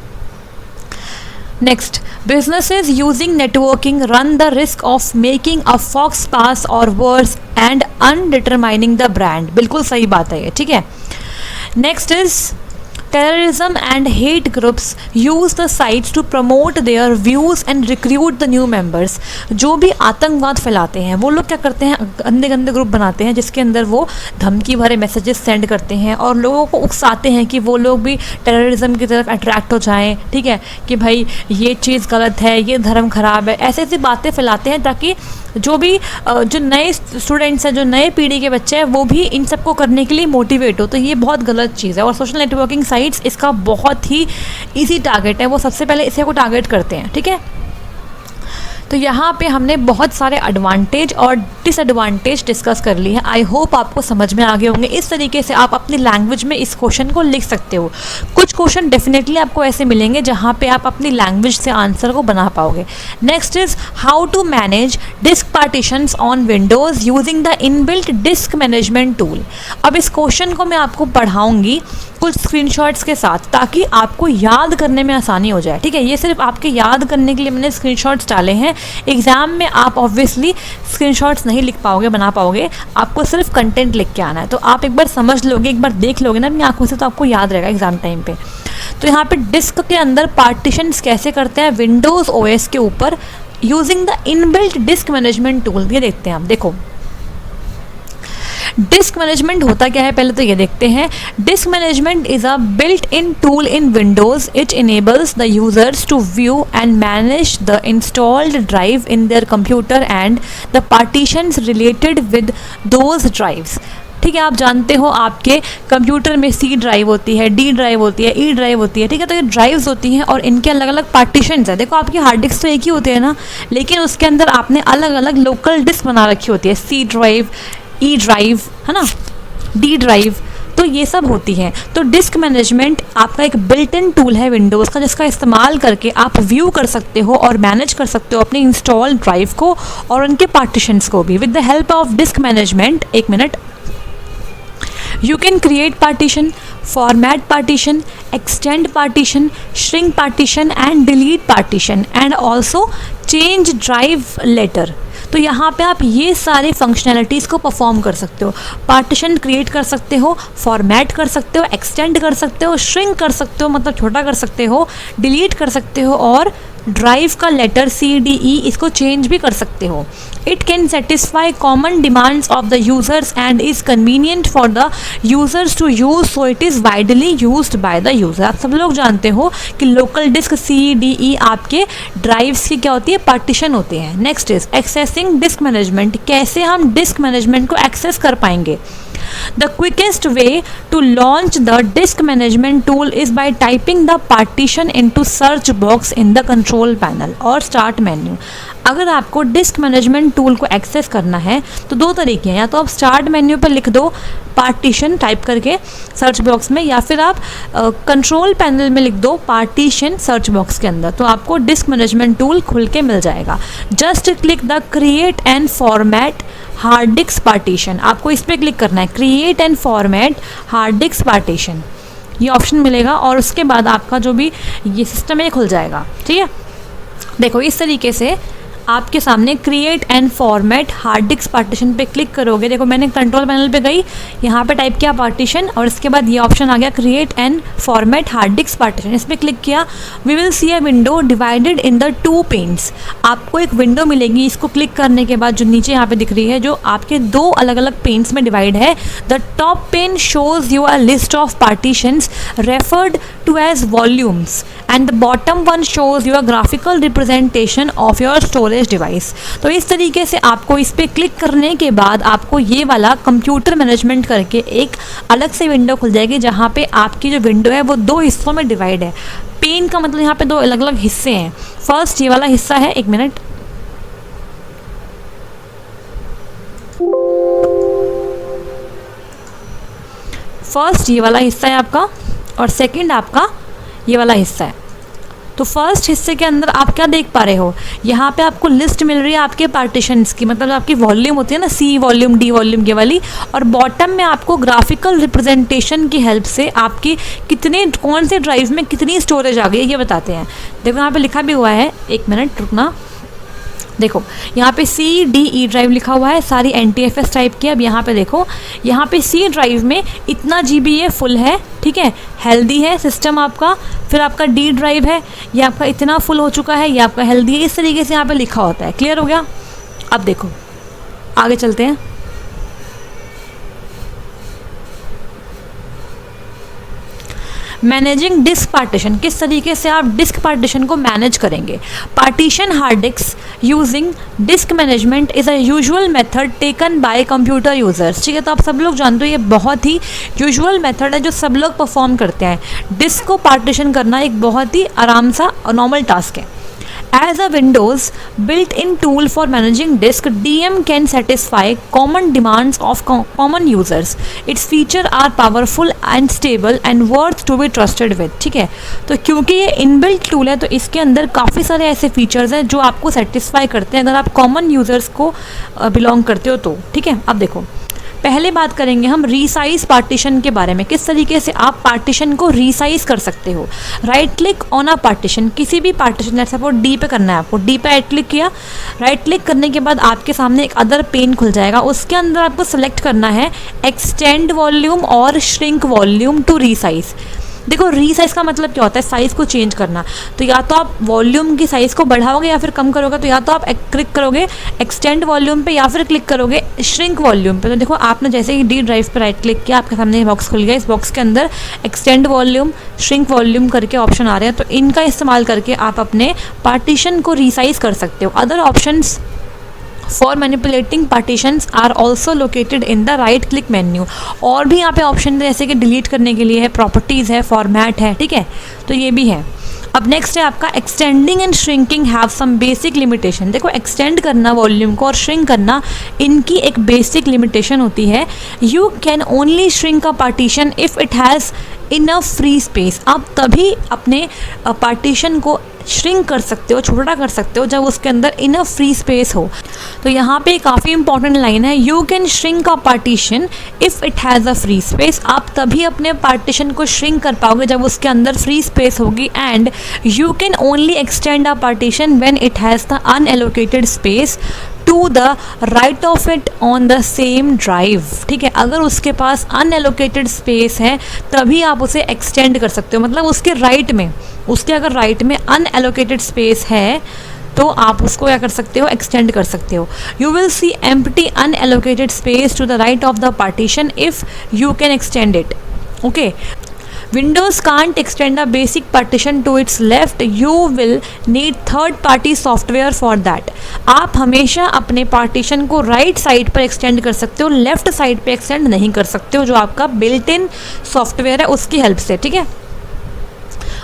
Next, businesses using networking run the risk of making a fox pass or worse and undetermining the brand। बिल्कुल सही बात है ये, ठीक है। Next is terrorism and hate groups use the sites to promote their views and recruit the new members। जो भी आतंकवाद फैलाते हैं वो लोग क्या करते हैं, गंदे गंदे ग्रुप बनाते हैं जिसके अंदर वो धमकी भरे मैसेजेस सेंड करते हैं और लोगों को उकसाते हैं कि वो लोग भी टेररिज्म की तरफ अट्रैक्ट हो जाएं, ठीक है, कि भाई ये चीज़ गलत है, ये धर्म ख़राब है, ऐसी ऐसी बातें फैलाते हैं ताकि जो भी जो नए स्टूडेंट्स हैं, जो नए पीढ़ी के बच्चे हैं, वो भी इन सबको करने के लिए मोटिवेट हो। तो ये बहुत गलत चीज़ है और सोशल नेटवर्किंग साइट्स इसका बहुत ही इजी टारगेट है, वो सबसे पहले इसे को टारगेट करते हैं, ठीक है। तो यहाँ पे हमने बहुत सारे एडवांटेज और डिसएडवांटेज डिस्कस कर ली है। आई होप आपको समझ में आ गए होंगे। इस तरीके से आप अपनी लैंग्वेज में इस क्वेश्चन को लिख सकते हो। कुछ क्वेश्चन डेफिनेटली आपको ऐसे मिलेंगे जहाँ पे आप अपनी लैंग्वेज से आंसर को बना पाओगे। Next is how to manage disk partitions on Windows using the inbuilt disk management tool. अब इस क्वेश्चन को मैं आपको पढ़ाऊँगी कुछ स्क्रीनशॉट्स के साथ ताकि आपको याद करने में आसानी हो जाए, ठीक है। ये सिर्फ आपके याद करने के लिए मैंने स्क्रीनशॉट्स डाले हैं। एग्ज़ाम में आप ऑब्वियसली स्क्रीनशॉट्स नहीं लिख पाओगे, बना पाओगे, आपको सिर्फ कंटेंट लिख के आना है। तो आप एक बार समझ लोगे, एक बार देख लोगे ना अपनी आंखों से, तो आपको याद रहेगा एग्ज़ाम टाइम पे। तो यहाँ पे डिस्क के अंदर पार्टीशंस कैसे करते हैं विंडोज़ ओएस के ऊपर using the inbuilt disk management tool, ये देखते हैं हम। देखो, डिस्क मैनेजमेंट होता क्या है, पहले तो ये देखते हैं। Disk management is a built in tool in Windows. It enables the users to view and manage the installed drive in their computer and the partitions related with those drives. ठीक है, आप जानते हो आपके कंप्यूटर में C drive होती है, D drive होती है, ई ड्राइव होती है, ठीक है। तो ये ड्राइव्स होती हैं और इनके अलग अलग पार्टीशंस हैं। देखो, आपकी हार्ड डिस्क तो एक ही होती है ना, लेकिन उसके अंदर आपने अलग अलग लोकल डिस्क बना रखी होती है, सी ड्राइव, ई ड्राइव, है ना, डी ड्राइव, तो ये सब होती हैं। तो डिस्क मैनेजमेंट आपका एक बिल्ट इन टूल है विंडोज़ का, जिसका इस्तेमाल करके आप व्यू कर सकते हो और मैनेज कर सकते हो अपने इंस्टॉल ड्राइव को और उनके पार्टीशंस को भी। With the help of disc management, एक minute, you can create partition, format partition, extend partition, shrink partition and delete partition and also change drive later। तो यहाँ पे आप ये सारे फंक्शनैलिटीज़ को परफॉर्म कर सकते हो। पार्टीशन क्रिएट कर सकते हो, फॉर्मेट कर सकते हो, एक्सटेंड कर सकते हो, श्रिंक कर सकते हो मतलब छोटा कर सकते हो, डिलीट कर सकते हो और ड्राइव का लेटर CDE इसको चेंज भी कर सकते हो। It can satisfy common demands of the users and is convenient for the users to use, so it is widely used by the user. आप सब लोग जानते हो कि लोकल डिस्क CDE आपके ड्राइव्स की क्या होती है, पार्टीशन होते हैं। Next is accessing disk management. कैसे हम डिस्क मैनेजमेंट को एक्सेस कर पाएंगे? The quickest way to launch the disk management tool is by typing the partition into search box in the control panel or start menu। अगर आपको disc management tool को access करना है तो दो तरीके हैं, या तो आप स्टार्ट मेन्यू पर लिख दो पार्टीशन टाइप करके सर्च बॉक्स में, या फिर आप कंट्रोल पैनल में लिख दो पार्टीशन सर्च बॉक्स के अंदर, तो आपको डिस्क मैनेजमेंट टूल खुल के मिल जाएगा। Just click the create and format hard disk partition. आपको इस पर क्लिक करना है, create and format hard disk partition, ये ऑप्शन मिलेगा और उसके बाद आपका जो भी ये सिस्टम है खुल जाएगा। ठीक है, देखो इस तरीके से आपके सामने create and format hard disk partition पे क्लिक करोगे। देखो मैंने कंट्रोल पैनल पे गई, यहाँ पे टाइप किया पार्टीशन और इसके बाद ये ऑप्शन आ गया create and format hard disk partition. इस पर क्लिक किया, we will see a window divided in the 2 panes. आपको एक विंडो मिलेगी, इसको क्लिक करने के बाद जो नीचे यहाँ पे दिख रही है, जो आपके 2 अलग अलग पेन्स में डिवाइड है। The top pane shows you a list of partitions referred to as volumes and the bottom one shows your graphical representation of your storage device. तो इस तरीके से आपको इस पर क्लिक करने के बाद आपको ये वाला कंप्यूटर मैनेजमेंट करके एक अलग से विंडो खुल जाएगी, जहाँ पे आपकी जो विंडो है वो 2 हिस्सों में डिवाइड है। पेन का मतलब यहाँ पे 2 अलग अलग हिस्से हैं। फर्स्ट ये वाला हिस्सा है, एक मिनट, फर्स्ट ये वाला हिस्सा है आपका और सेकंड आपका ये वाला हिस्सा है। तो फर्स्ट हिस्से के अंदर आप क्या देख पा रहे हो, यहाँ पे आपको लिस्ट मिल रही है आपके पार्टीशंस की, मतलब आपकी वॉल्यूम होती है ना, सी वॉल्यूम, डी वॉल्यूम ये वाली, और बॉटम में आपको ग्राफिकल रिप्रेजेंटेशन की हेल्प से आपकी कितने कौन से ड्राइव में कितनी स्टोरेज आ गई है ये बताते हैं। देखो यहाँ पे लिखा भी हुआ है, एक मिनट रुकना, देखो यहाँ पे CDE ड्राइव लिखा हुआ है, सारी NTFS टाइप की। अब यहाँ पे देखो, यहाँ पे C ड्राइव में इतना GB ये फुल है, ठीक है, हेल्दी है सिस्टम आपका। फिर आपका D ड्राइव है, ये आपका इतना फुल हो चुका है, ये आपका हेल्दी है। इस तरीके से यहाँ पे लिखा होता है। क्लियर हो गया? अब देखो आगे चलते हैं। मैनेजिंग डिस्क पार्टीशन, किस तरीके से आप डिस्क पार्टीशन को मैनेज करेंगे। Partition hard disk using disc management is a usual method taken by computer users. ठीक है, तो आप सब लोग जानते हो ये बहुत ही यूजुअल मेथड है जो सब लोग परफॉर्म करते हैं। डिस्क को पार्टीशन करना एक बहुत ही आराम सा और नॉर्मल टास्क है। As a Windows built-in tool for managing disk, DM can satisfy common demands of common users. Its features are powerful and stable and worth to be trusted with. ठीक है, तो क्योंकि ये इनबिल्ट टूल है तो इसके अंदर काफ़ी सारे ऐसे फीचर्स हैं जो आपको सेटिस्फाई करते हैं अगर आप कॉमन यूज़र्स को बिलोंग करते हो तो। ठीक है, अब देखो पहले बात करेंगे हम रीसाइज पार्टीशन के बारे में, किस तरीके से आप पार्टीशन को रीसाइज कर सकते हो। Right click on a partition, किसी भी पार्टीशन, जैसे सपोज डी पे करना है आपको, डी पे राइट क्लिक किया, राइट क्लिक करने के बाद आपके सामने एक अदर पेन खुल जाएगा। उसके अंदर आपको सेलेक्ट करना है एक्सटेंड वॉल्यूम और श्रिंक वॉल्यूम टू रीसाइज। देखो रीसाइज का मतलब क्या होता है, साइज़ को चेंज करना। तो या तो आप वॉल्यूम की साइज़ को बढ़ाओगे या फिर कम करोगे। तो या तो आप क्लिक करोगे एक्सटेंड वॉल्यूम पे या फिर क्लिक करोगे श्रिंक वॉल्यूम पे। तो देखो आपने जैसे ही डी ड्राइव पे राइट क्लिक किया, आपके सामने बॉक्स खुल गया। इस बॉक्स के अंदर एक्सटेंड वॉल्यूम, श्रिंक वॉल्यूम करके ऑप्शन आ रहे हैं। तो इनका इस्तेमाल करके आप अपने पार्टीशन को रीसाइज कर सकते हो। Other options for manipulating partitions are also located in the right click menu. और भी यहाँ पे ऑप्शन है, जैसे कि डिलीट करने के लिए है, प्रॉपर्टीज़ है, फॉर्मेट है। ठीक है, तो ये भी है। अब नेक्स्ट है आपका extending and shrinking have some basic limitation. देखो एक्सटेंड करना वॉल्यूम को और श्रिंक करना, इनकी एक बेसिक लिमिटेशन होती है। You can only shrink a partition if it has enough free space. आप तभी अपने पार्टीशन को श्रिंक कर सकते हो, छोटा कर सकते हो, जब उसके अंदर इनफ फ्री स्पेस हो। तो यहाँ पे काफ़ी इंपॉर्टेंट लाइन है, you can shrink a partition if it has a free space. आप तभी अपने पार्टीशन को श्रिंक कर पाओगे जब उसके अंदर फ्री स्पेस होगी। And you can only extend a partition when it has the unallocated space to the right of it on the same drive. ठीक है, अगर उसके पास अनएलोकेटेड स्पेस है तभी आप उसे एक्सटेंड कर सकते हो। मतलब उसके राइट में, उसके अगर राइट में अनएलोकेटेड स्पेस है तो आप उसको क्या कर सकते हो, एक्सटेंड कर सकते हो। You will see empty unallocated space to the right of the partition if you can extend it. Okay, Windows can't extend a basic partition to its left. You will need third party software for that. आप हमेशा अपने partition को right side पर extend कर सकते हो, left side पे extend नहीं कर सकते हो, जो आपका बिल्ट इन सॉफ्टवेयर है उसकी हेल्प से। ठीक है,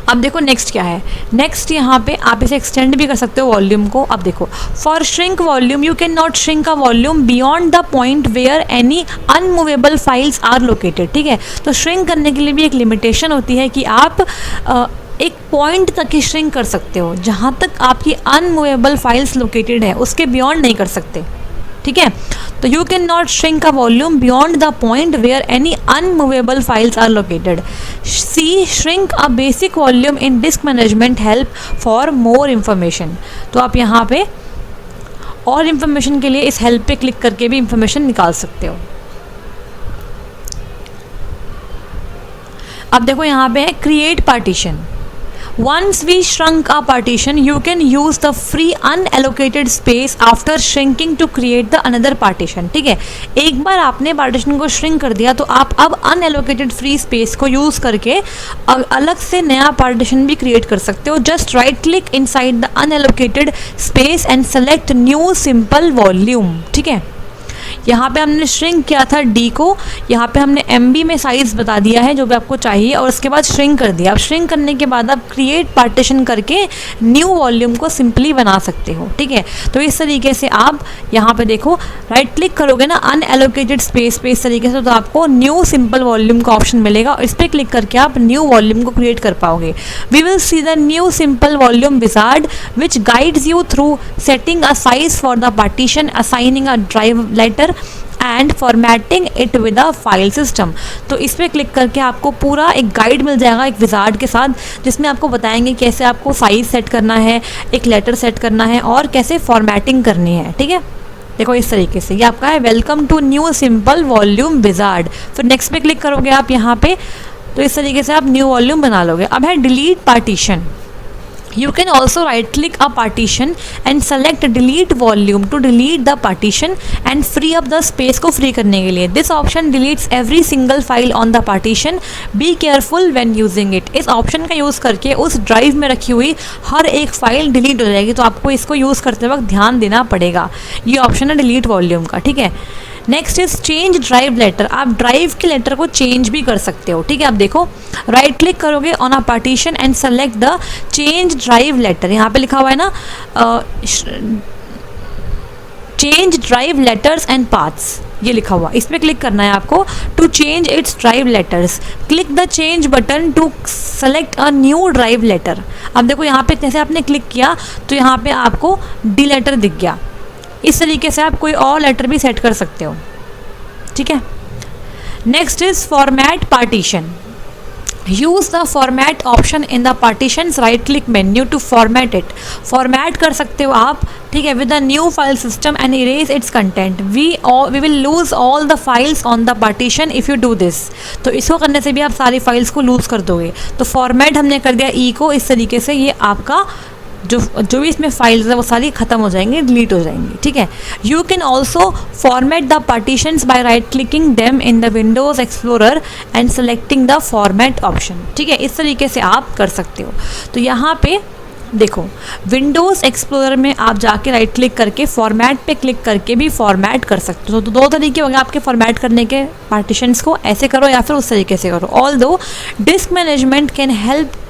अब देखो नेक्स्ट क्या है। नेक्स्ट यहाँ पे आप इसे एक्सटेंड भी कर सकते हो वॉल्यूम को। अब देखो, for shrink volume you can not shrink a volume beyond the point where any unmovable files are located. ठीक है, तो श्रिंक करने के लिए भी एक लिमिटेशन होती है कि आप एक पॉइंट तक ही श्रिंक कर सकते हो, जहाँ तक आपकी अनमूवेबल फाइल्स लोकेटेड है, उसके बियॉन्ड नहीं कर सकते। ठीक है, तो you can not shrink a volume beyond the point where any unmovable files are located. See shrink a basic volume in disk management help for more information. तो आप यहाँ पे और इन्फॉर्मेशन के लिए इस हेल्प पे क्लिक करके भी इन्फॉर्मेशन निकाल सकते हो। अब देखो यहाँ पे है create partition. Once we shrunk a partition, you can use the free unallocated space after shrinking to create the another partition। ठीक है, एक बार आपने पार्टीशन को श्रिंक कर दिया तो आप अब अनएलोकेटेड फ्री स्पेस को यूज़ करके अलग से नया पार्टीशन भी क्रिएट कर सकते हो। Just right click inside the unallocated space and select new simple volume. ठीक है, यहाँ पे हमने श्रिंक किया था डी को, यहाँ पे हमने MB में साइज़ बता दिया है जो भी आपको चाहिए और उसके बाद श्रिंक कर दिया। अब श्रिंक करने के बाद आप क्रिएट पार्टीशन करके न्यू वॉल्यूम को सिंपली बना सकते हो। ठीक है, तो इस तरीके से आप यहाँ पे देखो राइट क्लिक करोगे ना अनएलोकेटेड स्पेस पे इस तरीके से, तो आपको न्यू सिंपल वॉल्यूम का ऑप्शन मिलेगा और इस पर क्लिक करके आप न्यू वॉल्यूम को क्रिएट कर पाओगे। We will see the new simple volume wizard which guides you through setting a size for the partition, assigning a drive letter and formatting it with a file system. तो इस पर click करके आपको पूरा एक guide मिल जाएगा एक wizard के साथ, जिसमें आपको बताएंगे कैसे आपको साइज सेट करना है, एक लेटर सेट करना है और कैसे फॉर्मेटिंग करनी है। ठीक है, देखो इस तरीके से ये आपका है welcome to new simple volume wizard. फिर नेक्स्ट पे क्लिक करोगे आप यहाँ पे, तो इस तरीके से आप न्यू वॉल्यूम बना लोगे। अब है delete partition. You can also right click a partition and select delete volume to delete the partition and free up the space को free करने के लिए। This option deletes every single file on the partition. Be careful when using it। इस option का use करके उस drive में रखी हुई हर एक फाइल डिलीट हो जाएगी, तो आपको इसको यूज़ करते वक्त ध्यान देना पड़ेगा। ये ऑप्शन है डिलीट वॉल्यूम का। ठीक है, next is change drive letter. आप ड्राइव के लेटर को चेंज भी कर सकते हो। ठीक है, आप देखो राइट क्लिक करोगे on a partition and select the change drive letter. यहाँ पे लिखा हुआ है ना change drive letters and paths, ये लिखा हुआ, इस पर क्लिक करना है आपको to change its drive letters. Click the change button to select a new drive letter. अब देखो यहाँ पे जैसे आपने क्लिक किया तो यहाँ पे आपको डी लेटर दिख गया। इस तरीके से आप कोई और लेटर भी सेट कर सकते हो। ठीक है, next is format partition. Use the format option in the partitions right click menu to format it. Format कर सकते हो आप, ठीक है, with a new file system and erase its content. We will lose all the files on the partition if you do this. तो इसको करने से भी आप सारी फाइल्स को लूज़ कर दोगे। तो फॉर्मेट हमने कर दिया ई को, इस तरीके से ये आपका जो भी इसमें फाइल्स है वो सारी ख़त्म हो जाएंगी, डिलीट हो जाएंगी। ठीक है, you can also format the partitions by right clicking them in the Windows Explorer and selecting the format option. ठीक है, इस तरीके से आप कर सकते हो। तो यहाँ पे देखो विंडोज़ एक्सप्लोरर में आप जाके राइट क्लिक करके फॉर्मेट पे क्लिक करके भी फॉर्मेट कर सकते हो। तो दो तरीके होंगे आपके फॉर्मेट करने के पार्टीशंस को, ऐसे करो या फिर उस तरीके से करो। Although disc management can help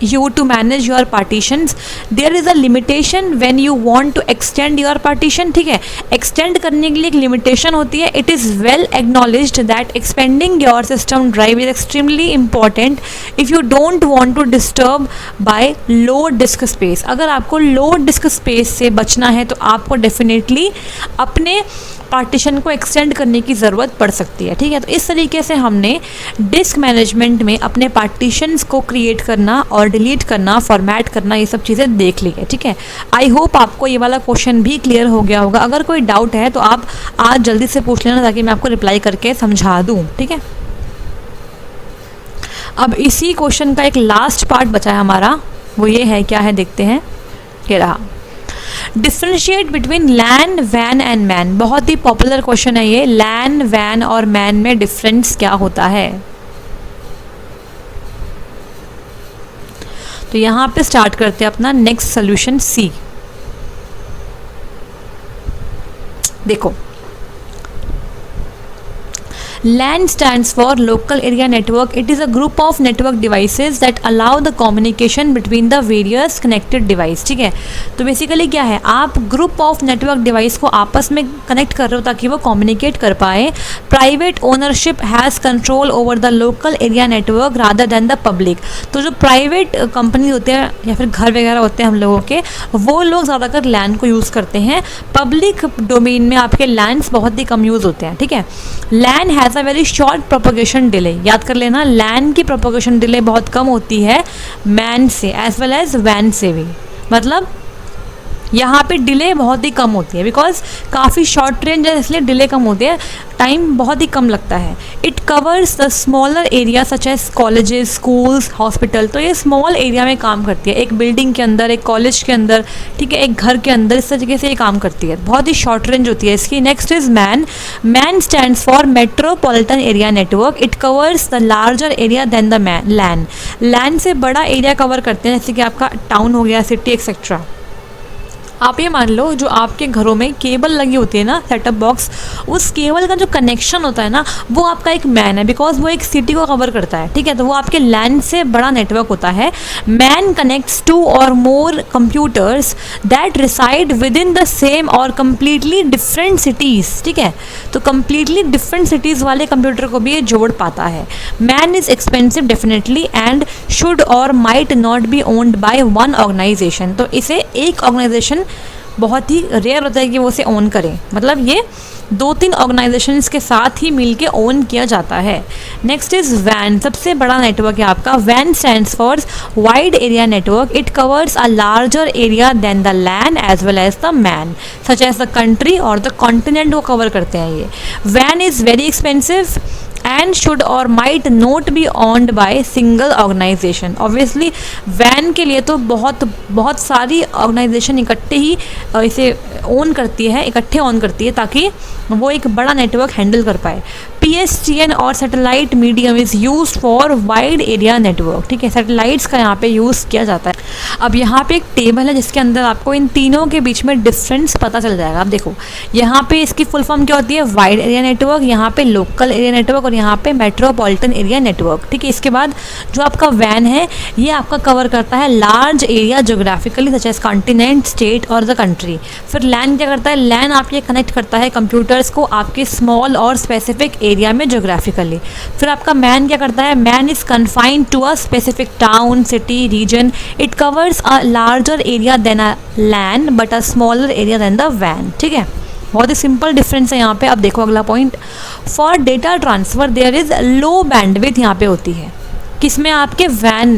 you to manage your partitions, there is a limitation when you want to extend your partition। ठीक है, extend करने के लिए एक limitation होती है। It is well acknowledged that expanding your system drive is extremely important if you don't want to disturb by low disk space। अगर आपको low disk space से बचना है तो आपको definitely अपने पार्टीशन को एक्सटेंड करने की ज़रूरत पड़ सकती है। ठीक है, तो इस तरीके से हमने डिस्क मैनेजमेंट में अपने पार्टीशंस को क्रिएट करना और डिलीट करना, फॉर्मेट करना, ये सब चीज़ें देख ली है। ठीक है, आई होप आपको ये वाला क्वेश्चन भी क्लियर हो गया होगा। अगर कोई डाउट है तो आप आज जल्दी से पूछ लेना ताकि मैं आपको रिप्लाई करके समझा दूँ। ठीक है, अब इसी क्वेश्चन का एक लास्ट पार्ट बचा है हमारा, वो ये है, क्या है देखते हैं, ये रहा। डिफ्रेंशिएट बिटवीन लैन, वैन एंड मैन। बहुत ही पॉपुलर क्वेश्चन है ये, लैन, वैन और मैन में डिफरेंस क्या होता है। तो यहाँ पे स्टार्ट करते हैं अपना नेक्स्ट सोल्यूशन सी। देखो LAN stands for Local Area Network. It is a group of network devices that allow the communication between the various connected device। ठीक है, तो बेसिकली क्या है, आप ग्रुप ऑफ नेटवर्क डिवाइस को आपस में कनेक्ट कर रहे हो ताकि वो कम्युनिकेट कर पाए। Private ownership has control over the local area network rather than the public. तो जो प्राइवेट कंपनी होते हैं या फिर घर वगैरह होते हैं हम लोगों के, वो लोग ज़्यादातर लैन को यूज़ करते हैं। पब्लिक डोमेन में आपके लैंड्स बहुत ही कम यूज़ होते हैं। ठीक है, LAN has a very short propagation delay. याद कर लेना, लैन की प्रोपोगेशन डिले बहुत कम होती है मैन से एज वेल एज वैन से भी। मतलब यहाँ पे डिले बहुत ही कम होती है, बिकॉज काफ़ी शॉर्ट रेंज है इसलिए डिले कम होती है, टाइम बहुत ही कम लगता है। It covers the smaller area such as colleges, schools, hospital. तो ये स्मॉल एरिया में काम करती है, एक बिल्डिंग के अंदर, एक कॉलेज के अंदर, ठीक है, एक घर के अंदर, इस तरीके से ये काम करती है, बहुत ही शॉर्ट रेंज होती है इसकी। Next is MAN. MAN stands for metropolitan area network. It covers the larger area than the MAN. LAN, LAN से बड़ा एरिया कवर करते हैं, जैसे कि आपका टाउन हो गया, सिटी एक्सेट्रा। आप ये मान लो जो आपके घरों में केबल लगी होती है ना, सेटअप बॉक्स, उस केबल का जो कनेक्शन होता है ना, वो आपका एक मैन है, बिकॉज वो एक सिटी को कवर करता है, ठीक है, तो वो आपके लैन से बड़ा नेटवर्क होता है। मैन कनेक्ट्स टू और more computers that reside within the same और कम्प्लीटली डिफरेंट सिटीज़, ठीक है, तो कम्प्लीटली डिफरेंट सिटीज़ वाले कंप्यूटर को भी ये जोड़ पाता है। MAN is expensive definitely and should और might not be owned by one organization. तो इसे एक ऑर्गेनाइजेशन बहुत ही रेयर होता है कि वो उसे ओन करें, मतलब ये 2-3 ऑर्गेनाइजेशंस के साथ ही मिलके ओन किया जाता है। नेक्स्ट इज वैन। सबसे बड़ा नेटवर्क है आपका। वैन stands for wide area network. It covers a larger area than the land as well as the MAN, such as the country और द कॉन्टिनेंट को कवर करते हैं ये। वैन is very expensive and should और might not be owned by single organization. Obviously वैन के लिए तो बहुत सारी ऑर्गेनाइजेशन इकट्ठे ही इसे ओन करती है, इकट्ठे ऑन करती है, ताकि वो एक बड़ा नेटवर्क हैंडल कर पाए। PSTN और satellite medium is use for wide area network, ठीक है, सैटेलाइट्स का यहाँ पे यूज़ किया जाता है। अब यहाँ पे एक टेबल है जिसके अंदर आपको इन तीनों के बीच में डिफरेंस पता चल जाएगा। आप देखो यहाँ पे इसकी फुल फॉर्म क्या होती है, वाइड एरिया नेटवर्क, यहाँ पे लोकल एरिया नेटवर्क और यहाँ पे मेट्रोपॉलिटन एरिया नेटवर्क, ठीक है। इसके बाद जो आपका वैन है ये आपका कवर करता है large area geographically such as continent, state और द कंट्री। फिर लैन क्या करता है, लैन आपके कनेक्ट करता है कंप्यूटर्स को आपके स्मॉल और स्पेसिफिक एरिया में जोग्राफिकली। फिर आपका मैन क्या करता है, MAN is confined to a specific town, city, region. It covers a larger area than a LAN but a smaller area than the वैन, ठीक है। बहुत ही सिंपल डिफरेंस है यहाँ पे। अब देखो अगला point, for data transfer there is low bandwidth यहाँ पे होती है। किसमें, आपके वैन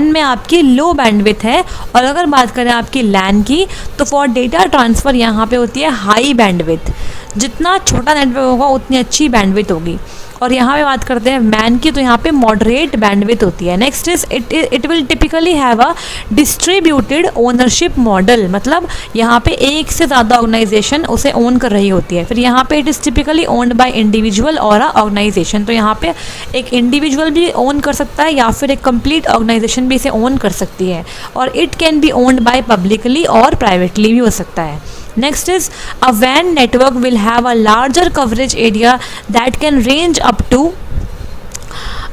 में आपकी लो बैंडविड्थ है। और अगर बात करें आपकी लैन की तो फॉर डेटा ट्रांसफ़र यहाँ पे होती है हाई बैंडविड्थ। जितना छोटा नेटवर्क होगा उतनी अच्छी बैंडविड्थ होगी। और यहाँ पे बात करते हैं मैन की, तो यहाँ पे मॉडरेट बैंडविड्थ होती है। Next is it will typically have a distributed ownership model, मतलब यहाँ पे एक से ज़्यादा ऑर्गेनाइजेशन उसे ओन कर रही होती है। फिर यहाँ पे it is typically owned by individual और अ ऑर्गेनाइजेशन, तो यहाँ पे एक इंडिविजुअल भी ओन कर सकता है या फिर एक कंप्लीट ऑर्गेनाइजेशन भी इसे ओन कर सकती है। और it can be owned bye publicly और प्राइवेटली भी हो सकता है। Next is a WAN network will have a larger coverage area that can range up to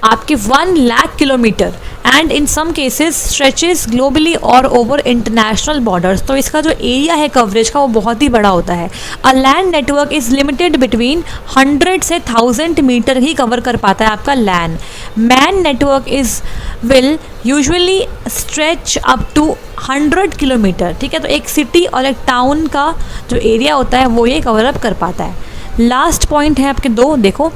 आपके 1 lakh kilometre and in some cases stretches globally और ओवर इंटरनेशनल बॉर्डर्स। तो इसका जो एरिया है कवरेज का वो बहुत ही बड़ा होता है। A LAN network is limited between 100 से 1000 मीटर ही कवर कर पाता है आपका LAN. MAN network is will usually stretch up to 100 kilometre, ठीक है। तो एक सिटी और एक टाउन का जो एरिया होता है वो ये कवर अप कर पाता है। लास्ट पॉइंट है आपके 2, देखो,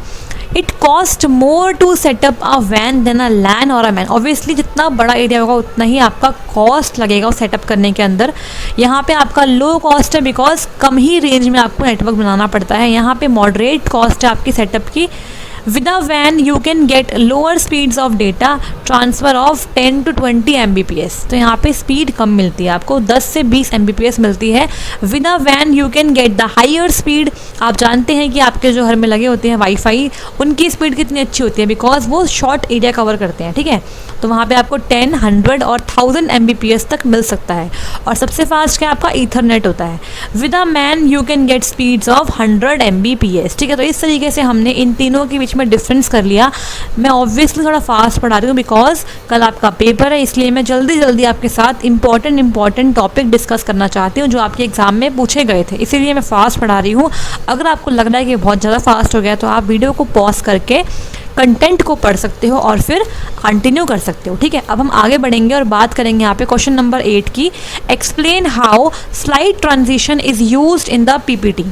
it cost more to set up a वैन देन अ लैन और अ मैन। ऑब्वियसली जितना बड़ा एरिया होगा उतना ही आपका कॉस्ट लगेगा उस सेटअप करने के अंदर। यहाँ पे आपका लो कॉस्ट है बिकॉज कम ही रेंज में आपको नेटवर्क बनाना पड़ता है। यहाँ पे मॉडरेट कॉस्ट है आपकी सेटअप की। With a WAN you can get lower speeds of data transfer of 10 to 20 Mbps। तो यहाँ पे स्पीड कम मिलती है, आपको 10 से 20 Mbps मिलती है। With a WAN you can get the higher speed। आप जानते हैं कि आपके जो घर में लगे होते हैं वाईफाई, उनकी स्पीड कितनी अच्छी होती है बिकॉज वो शॉर्ट एरिया कवर करते हैं, ठीक है। तो वहाँ पे आपको 10, 100 और 1000 Mbps तक मिल सकता है। और सबसे फास्ट क्या आपका ईथरनेट होता है। With a MAN you can get speeds of 100 Mbps, ठीक है। तो इस तरीके से हमने इन तीनों के बीच में डिफरेंस कर लिया। मैं ऑब्वियसली थोड़ा फास्ट पढ़ा रही हूँ बिकॉज कल आपका पेपर है, इसलिए मैं जल्दी आपके साथ इंपॉर्टेंट टॉपिक डिस्कस करना चाहती हूँ जो आपके एग्जाम में पूछे गए थे, इसीलिए मैं फास्ट पढ़ा रही हूँ। अगर आपको लग रहा है कि बहुत ज़्यादा फास्ट हो गया तो आप वीडियो को पॉज करके कंटेंट को पढ़ सकते हो और फिर कंटिन्यू कर सकते हो, ठीक है। अब हम आगे बढ़ेंगे और बात करेंगे यहाँ पे क्वेश्चन नंबर 8 की। Explain how slide transition is used in the PPT.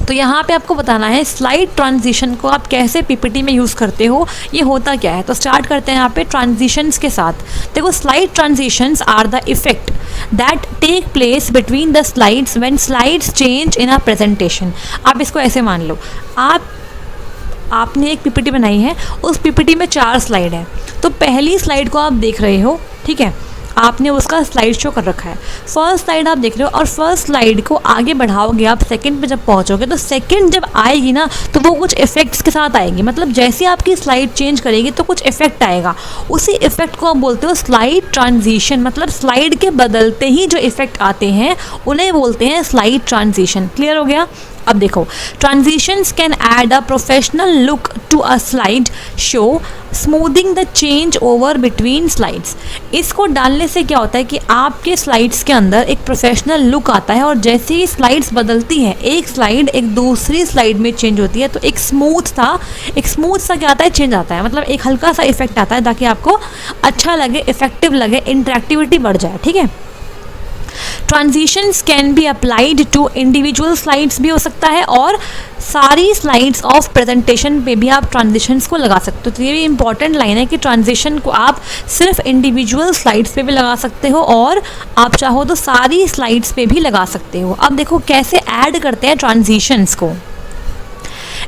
तो यहाँ पे आपको बताना है स्लाइड ट्रांजिशन को आप कैसे पीपीटी में यूज़ करते हो, ये होता क्या है। तो स्टार्ट करते हैं यहाँ पे ट्रांजिशंस के साथ। देखो, slide transitions are the effect that take place between the slides when slides change in a presentation. आप इसको ऐसे मान लो, आपने एक पीपीटी बनाई है, उस पीपीटी में 4 स्लाइड है। तो पहली स्लाइड को आप देख रहे हो, ठीक है, आपने उसका स्लाइड शो कर रखा है। फर्स्ट स्लाइड आप देख रहे हो और फर्स्ट स्लाइड को आगे बढ़ाओगे आप, सेकंड पे जब पहुंचोगे तो सेकंड जब आएगी ना तो वो कुछ इफेक्ट्स के साथ आएगी। मतलब जैसे आपकी स्लाइड चेंज करेगी तो कुछ इफेक्ट आएगा, उसी इफेक्ट को आप बोलते हो स्लाइड ट्रांजिशन। मतलब स्लाइड के बदलते ही जो इफेक्ट आते हैं उन्हें बोलते हैं स्लाइड ट्रांजिशन। क्लियर हो गया। अब देखो, transitions can add a professional look to a slide show, smoothing the change over between slides. इसको डालने से क्या होता है कि आपके स्लाइड्स के अंदर एक प्रोफेशनल लुक आता है और जैसे ही स्लाइड्स बदलती हैं, एक स्लाइड एक दूसरी स्लाइड में चेंज होती है, तो एक स्मूथ सा क्या आता है, चेंज आता है। मतलब एक हल्का सा इफेक्ट आता है ताकि आपको अच्छा लगे, इफेक्टिव लगे, इंटरेक्टिविटी बढ़ जाए। ठीक है। Transitions can be applied to individual slides भी हो सकता है और सारी स्लाइड्स ऑफ प्रेजेंटेशन पे भी आप ट्रांजिशंस को लगा सकते हो। तो ये भी इंपॉर्टेंट लाइन है कि ट्रांजिशन को आप सिर्फ इंडिविजुअल स्लाइड्स पे भी लगा सकते हो और आप चाहो तो सारी स्लाइड्स पे भी लगा सकते हो। अब देखो कैसे ऐड करते हैं ट्रांजिशंस को।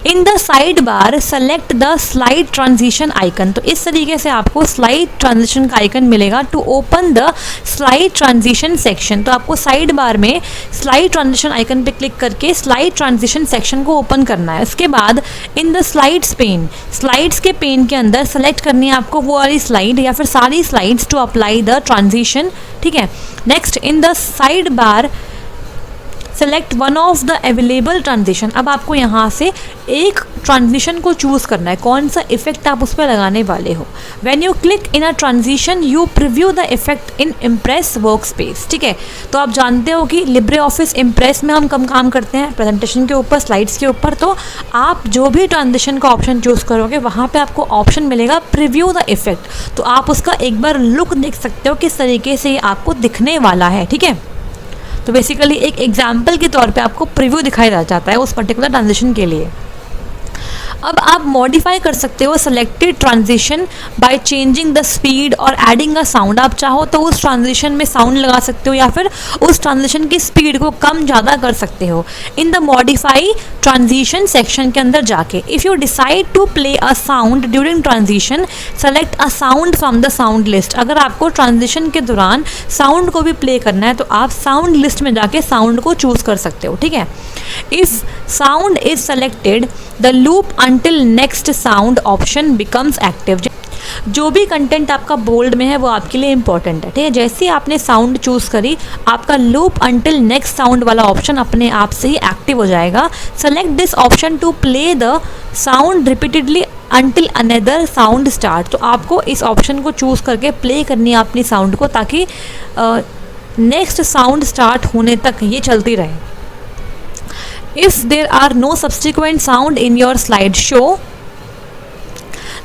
In the side bar select the slide transition icon. तो इस तरीके से आपको स्लाइड ट्रांजिशन का आइकन मिलेगा to open the slide transition section. तो आपको साइड बार में स्लाइड ट्रांजिशन आइकन पे क्लिक करके स्लाइड ट्रांजिशन सेक्शन को ओपन करना है। उसके बाद in the slides pane, slides के पेन के अंदर सेलेक्ट करनी है आपको वो वाली स्लाइड या फिर सारी slides to apply the transition. ठीक है। Next, in the side bar select one of the available transition. अब आपको यहाँ से एक ट्रांजिशन को चूज़ करना है, कौन सा इफेक्ट आप उस पर लगाने वाले हो। When you click in a transition you preview the effect in impress work space. ठीक है। तो आप जानते हो कि लिब्रे ऑफिस इम्प्रेस में हम कम काम करते हैं प्रेजेंटेशन के ऊपर, स्लाइड्स के ऊपर। तो आप जो भी ट्रांजिशन का ऑप्शन चूज़ करोगे वहाँ पर आपको ऑप्शन मिलेगा प्रिव्यू द इफेक्ट। तो आप उसका एक बार लुक देख सकते हो किस तरीके से ये आपको दिखने वाला है। ठीक है। तो बेसिकली एक एग्जाम्पल के तौर पे आपको प्रीव्यू दिखाया जाता है उस पर्टिकुलर ट्रांजिशन के लिए। अब आप मॉडिफाई कर सकते हो selected transition by changing the speed और एडिंग अ साउंड। आप चाहो तो उस ट्रांजिशन में साउंड लगा सकते हो या फिर उस ट्रांजिशन की स्पीड को कम ज़्यादा कर सकते हो। In the modify transition section के अंदर जाके if you decide to play a sound during transition select a sound from the sound list. अगर आपको ट्रांजिशन के दौरान साउंड को भी प्ले करना है तो आप साउंड लिस्ट में जाके साउंड को चूज़ कर सकते हो। ठीक है। If sound is selected the loop until next sound option becomes active। जो भी कंटेंट आपका बोल्ड में है वो आपके लिए इंपॉर्टेंट है। ठीक है। जैसे ही आपने साउंड चूज़ करी आपका लूप अंटिल नेक्स्ट साउंड वाला ऑप्शन अपने आप से ही एक्टिव हो जाएगा। Select this option to play the sound repeatedly until another sound start. तो आपको इस ऑप्शन को चूज़ करके प्ले करनी है अपनी साउंड को ताकि नेक्स्ट साउंड स्टार्ट होने तक ये चलती रहे। If there are no subsequent sound in your slideshow,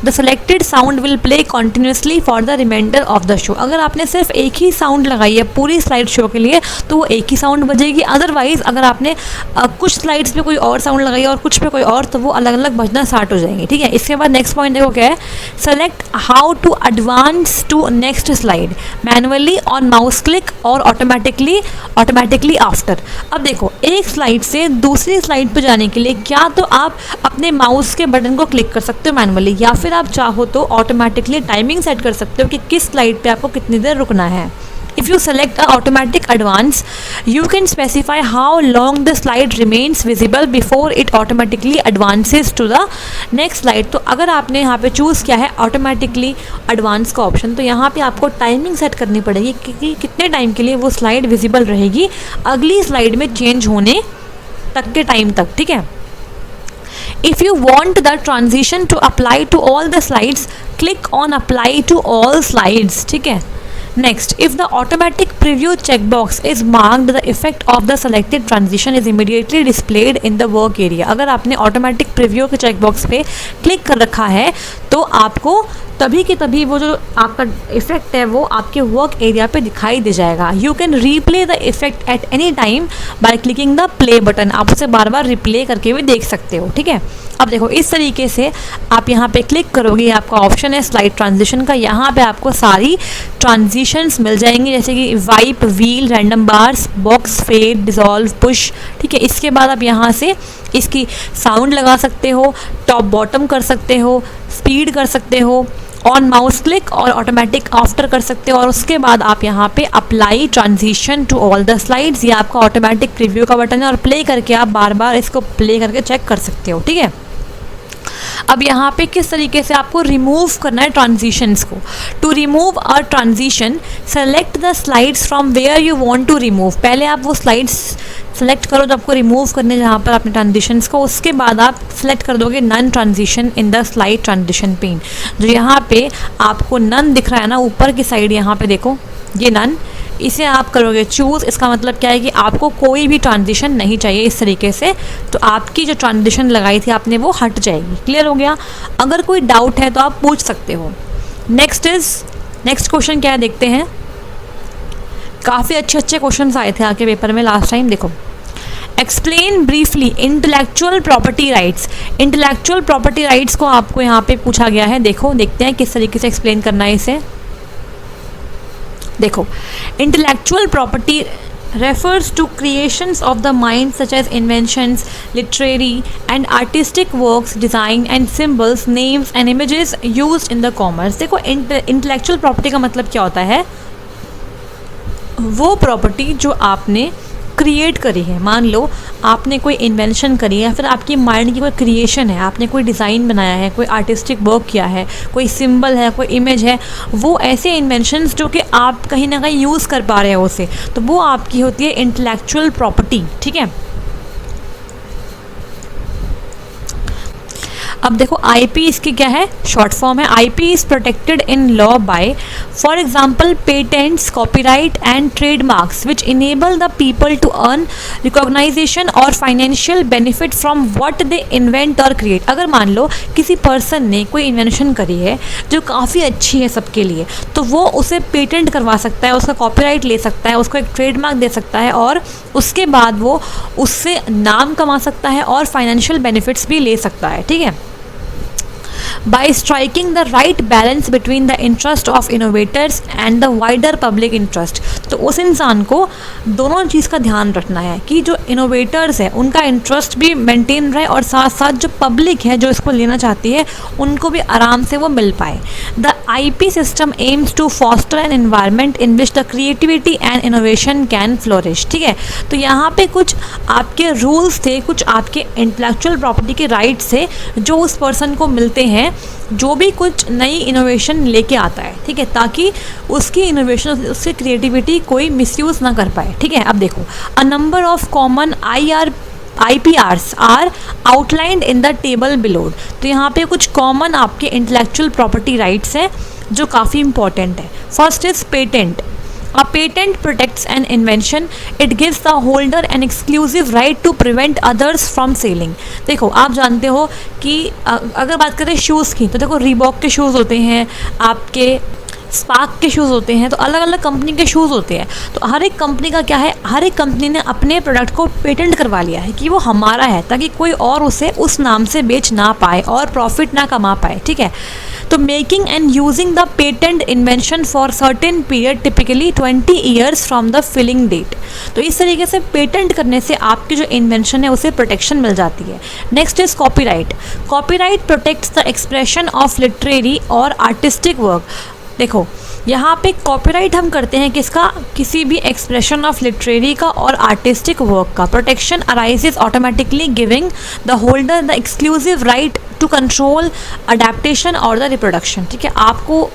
the selected sound will play continuously for the remainder of the show। अगर आपने सिर्फ एक ही साउंड लगाई है पूरी स्लाइड शो के लिए तो वो एक ही साउंड बजेगी। अदरवाइज अगर आपने कुछ स्लाइड्स पे कोई और साउंड लगाई और कुछ पे कोई और तो वो अलग अलग बजना स्टार्ट हो जाएंगे। ठीक है। इसके बाद नेक्स्ट पॉइंट देखो क्या है। Select how to advance to next slide, manually on mouse click और ऑटोमेटिकली आफ्टर। अब देखो, एक स्लाइड से दूसरी स्लाइड पे जाने के लिए क्या तो आप अपने माउस के बटन को क्लिक कर सकते हो मैनुअली या फिर आप चाहो तो ऑटोमेटिकली टाइमिंग सेट कर सकते हो कि किस स्लाइड पे आपको कितनी देर रुकना है। If you select a automatic advance, you can specify how long the slide remains visible before it automatically advances to the next slide। तो अगर आपने यहाँ पे चूज़ किया है ऑटोमेटिकली एडवांस का ऑप्शन तो यहाँ पे आपको टाइमिंग सेट करनी पड़ेगी कि कितने टाइम के लिए वो स्लाइड विजिबल रहेगी अगली स्लाइड में चेंज होने तक के टाइम तक। ठीक है। If you want the transition to apply to all the slides, click on apply to all slides। ठीक है। Next, if the automatic preview checkbox is marked, the effect of the selected transition is immediately displayed in the work area। अगर आपने automatic preview के checkbox पे click कर रखा है तो आपको तभी के तभी वो जो आपका इफेक्ट है वो आपके वर्क एरिया पे दिखाई दे जाएगा। You can replay the effect at any time by clicking the play button. आप उसे बार बार रिप्ले करके भी देख सकते हो, ठीक है। अब देखो इस तरीके से आप यहाँ पे क्लिक करोगे, आपका ऑप्शन है स्लाइड ट्रांजिशन का, यहाँ पे आपको सारी ट्रांजिशंस मिल जाएंगे, जैसे कि wipe, wheel, random bars, box, fade, dissolve, push, ठीक है। इसके बाद आप यहाँ से इसकी साउंड लगा सकते हो, टॉप बॉटम कर सकते हो, स्पीड कर सकते हो, ऑन माउस क्लिक और ऑटोमेटिक आफ्टर कर सकते हो, और उसके बाद आप यहाँ पे apply transition to all the slides, ये आपका ऑटोमेटिक प्रीव्यू का बटन है, और प्ले करके आप बार बार इसको प्ले करके चेक कर सकते हो, ठीक है। अब यहाँ पे किस तरीके से आपको रिमूव करना है ट्रांजिशंस को। To remove a transition select the slides from where you want to remove. पहले आप वो स्लाइड्स सेलेक्ट करो जो आपको रिमूव करने, जहाँ पर आपने ट्रांजिशंस को, उसके बाद आप सेलेक्ट कर दोगे none transition in the slide transition pane. जो यहाँ पे आपको नन दिख रहा है ना ऊपर की साइड, यहाँ पे देखो ये नन, इसे आप करोगे चूज़। इसका मतलब क्या है कि आपको कोई भी ट्रांजिशन नहीं चाहिए इस तरीके से, तो आपकी जो ट्रांजिशन लगाई थी आपने वो हट जाएगी। क्लियर हो गया? अगर कोई डाउट है तो आप पूछ सकते हो। नेक्स्ट क्वेश्चन क्या है देखते हैं। काफ़ी अच्छे क्वेश्चन आए थे आपके पेपर में लास्ट टाइम। देखो, explain briefly intellectual property rights. Intellectual property rights को आपको यहाँ पे पूछा गया है। देखो देखते हैं किस तरीके से एक्सप्लेन करना है इसे। देखो, intellectual property refers to creations of the mind such as inventions, literary and artistic works, design and symbols, names and images used in the commerce। देखो, इंटेलेक्चुअल प्रॉपर्टी का मतलब क्या होता है? वो प्रॉपर्टी जो आपने क्रिएट करी है। मान लो आपने कोई इन्वेंशन करी है, या फिर आपकी माइंड की कोई क्रिएशन है, आपने कोई डिज़ाइन बनाया है, कोई आर्टिस्टिक वर्क किया है, कोई सिंबल है, कोई इमेज है, वो ऐसे इन्वेंशंस जो कि आप कहीं ना कहीं यूज़ कर पा रहे हो उसे, तो वो आपकी होती है इंटेलेक्चुअल प्रॉपर्टी, ठीक है। अब देखो, आईपी इसकी क्या है, शॉर्ट फॉर्म है। IP is protected in law by, for example, patents, copyright and trademarks which enable the people to earn recognization और financial benefit from what they invent और क्रिएट। अगर मान लो किसी पर्सन ने कोई इन्वेंशन करी है जो काफ़ी अच्छी है सबके लिए, तो वो उसे पेटेंट करवा सकता है, उसका कॉपीराइट ले सकता है, उसको एक ट्रेडमार्क दे सकता है, और उसके बाद वो उससे नाम कमा सकता है और फाइनेंशियल बेनिफिट्स भी ले सकता है, ठीक है। By striking the right balance between the interest of innovators and the wider public interest, तो उस इंसान को दोनों चीज़ का ध्यान रखना है कि जो इनोवेटर्स है उनका इंटरेस्ट भी मेंटेन रहे, और साथ साथ जो पब्लिक है जो इसको लेना चाहती है उनको भी आराम से वो मिल पाए। The IP system aims to foster an environment in which the creativity and innovation can flourish, ठीक है। तो यहाँ पे कुछ आपके रूल्स थे, कुछ आपके इंटेलेक्चुअल प्रॉपर्टी के राइट्स थे जो उस पर्सन को मिलते हैं जो भी कुछ नई इनोवेशन लेके आता है, ठीक है, ताकि उसकी इनोवेशन, उसकी क्रिएटिविटी कोई मिसयूज़ ना कर पाए, ठीक है। अब देखो, a number of common IPRs are outlined in the table below. तो यहाँ पे कुछ कॉमन आपके इंटेलेक्चुअल प्रॉपर्टी राइट्स हैं जो काफ़ी इंपॉर्टेंट है। First is patent. A patent protects an invention. It gives the holder an exclusive right to prevent others from selling। देखो, आप जानते हो कि अगर बात करें शूज़ की, तो देखो रीबॉक के शूज़ होते हैं, आपके स्पार्क के शूज़ होते हैं, तो अलग अलग कंपनी के शूज़ होते हैं। तो हर एक कंपनी का क्या है, हर एक कंपनी ने अपने प्रोडक्ट को पेटेंट करवा लिया है कि वो हमारा है, ताकि कोई और उसे उस नाम से बेच ना पाए और प्रॉफिट ना कमा पाए, ठीक है। तो making and using the patent invention for certain period, typically 20 years from the filing date. तो इस तरीके से पेटेंट करने से आपकी जो इन्वेंशन है उसे प्रोटेक्शन मिल जाती है। Next is copyright. Copyright protects the expression of literary और आर्टिस्टिक वर्क। देखो, यहाँ पे कॉपीराइट हम करते हैं किसका, किसी भी एक्सप्रेशन ऑफ लिटरेरी का और आर्टिस्टिक वर्क का। Protection arises automatically giving the holder the exclusive right to control adaptation और द रिप्रोडक्शन, ठीक है। आपको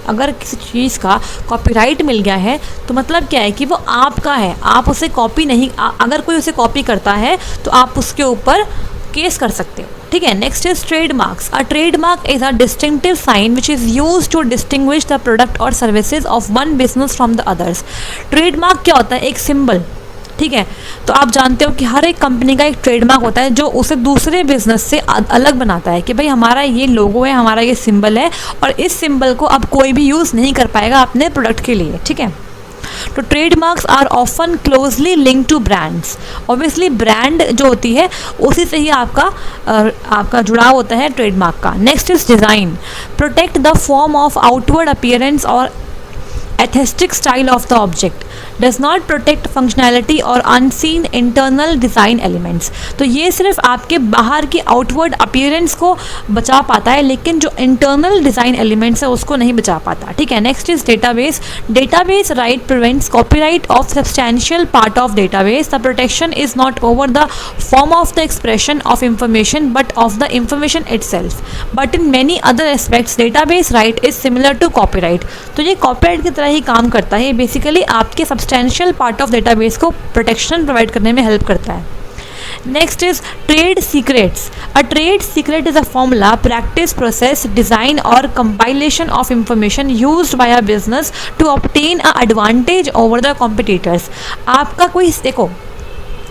अगर किसी चीज़ का कॉपीराइट मिल गया है तो मतलब क्या है कि वो आपका है, आप उसे कॉपी नहीं, अगर कोई उसे कॉपी करता है तो आप उसके ऊपर केस कर सकते हो, ठीक है। Next is trademarks. A trademark is a distinctive sign which is use to distinguish the product और services of one business from the others. Trademark क्या होता है, एक सिंबल, ठीक है। तो आप जानते हो कि हर एक कंपनी का एक ट्रेडमार्क होता है जो उसे दूसरे बिजनेस से अलग बनाता है, कि भाई हमारा ये लोगो है, हमारा ये सिंबल है, और इस सिंबल को अब कोई भी यूज़ नहीं कर पाएगा अपने प्रोडक्ट के लिए, ठीक है। तो trademarks are often closely link to brands. Obviously brand जो होती है उसी से ही आपका जुड़ाव होता है ट्रेडमार्क का। Next is design, protect the form of outward appearance और aesthetic style of the object, does not protect functionality or unseen internal design elements। तो ये सिर्फ आपके बाहर की आउटवर्ड अपीयरेंस को बचा पाता है, लेकिन जो इंटरनल डिज़ाइन एलिमेंट्स है उसको नहीं बचा पाता, ठीक है। Next is database, database right prevents copyright of substantial part of database. The protection is not over the form of the expression of information but of the information itself, but in many other aspects database right is similar to copyright. तो ये copyright की तरह ही काम करता है, basically आपके substantial part of database को protection provide करने में हेल्प करता है। Next is trade secrets. A trade secret is a formula, practice, process, design और compilation of information used by a business to obtain a advantage over the competitors. आपका कोई, देखो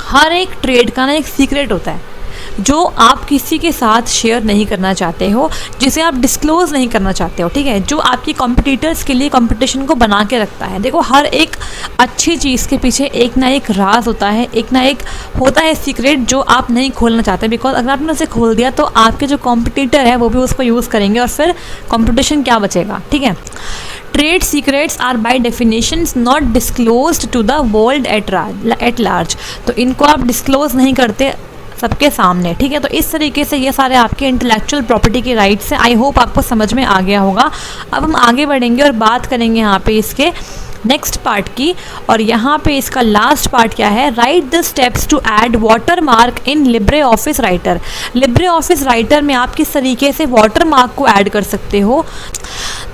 हर एक ट्रेड का ना एक सीक्रेट होता है जो आप किसी के साथ शेयर नहीं करना चाहते हो, जिसे आप डिस्क्लोज नहीं करना चाहते हो, ठीक है, जो आपकी कॉम्पिटिटर्स के लिए कंपटीशन को बना के रखता है। देखो हर एक अच्छी चीज़ के पीछे एक ना एक राज होता है, एक ना एक होता है सीक्रेट जो आप नहीं खोलना चाहते, बिकॉज अगर आपने उसे खोल दिया तो आपके जो कॉम्पिटिटर है वो भी उसको यूज़ करेंगे और फिर कॉम्पिटिशन क्या बचेगा, ठीक है। Trade secrets are by definitions not disclosed to the world at large. तो इनको आप डिस्क्लोज नहीं करते सबके सामने, ठीक है। तो इस तरीके से ये सारे आपके इंटेलेक्चुअल प्रॉपर्टी के राइट्स हैं। आई होप आपको समझ में आ गया होगा। अब हम आगे बढ़ेंगे और बात करेंगे यहाँ पे इसके नेक्स्ट पार्ट की, और यहाँ पे इसका लास्ट पार्ट क्या है, write the steps to add watermark in LibreOffice Writer. LibreOffice Writer में आप किस तरीके से वाटर मार्क को ऐड कर सकते हो।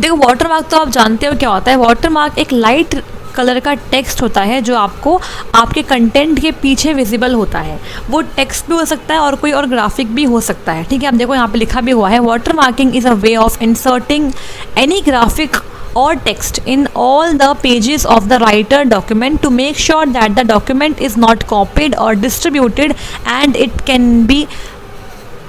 देखो वाटर मार्क तो आप जानते हो क्या होता है। वाटर मार्क एक लाइट कलर का टेक्स्ट होता है जो आपको आपके कंटेंट के पीछे विजिबल होता है। वो टेक्स्ट भी हो सकता है और कोई और ग्राफिक भी हो सकता है, ठीक है। अब देखो यहाँ पे लिखा भी हुआ है, water marking is a way of inserting any graphic or text in all the pages of the writer document to make sure that the document is not copied or distributed, and it can be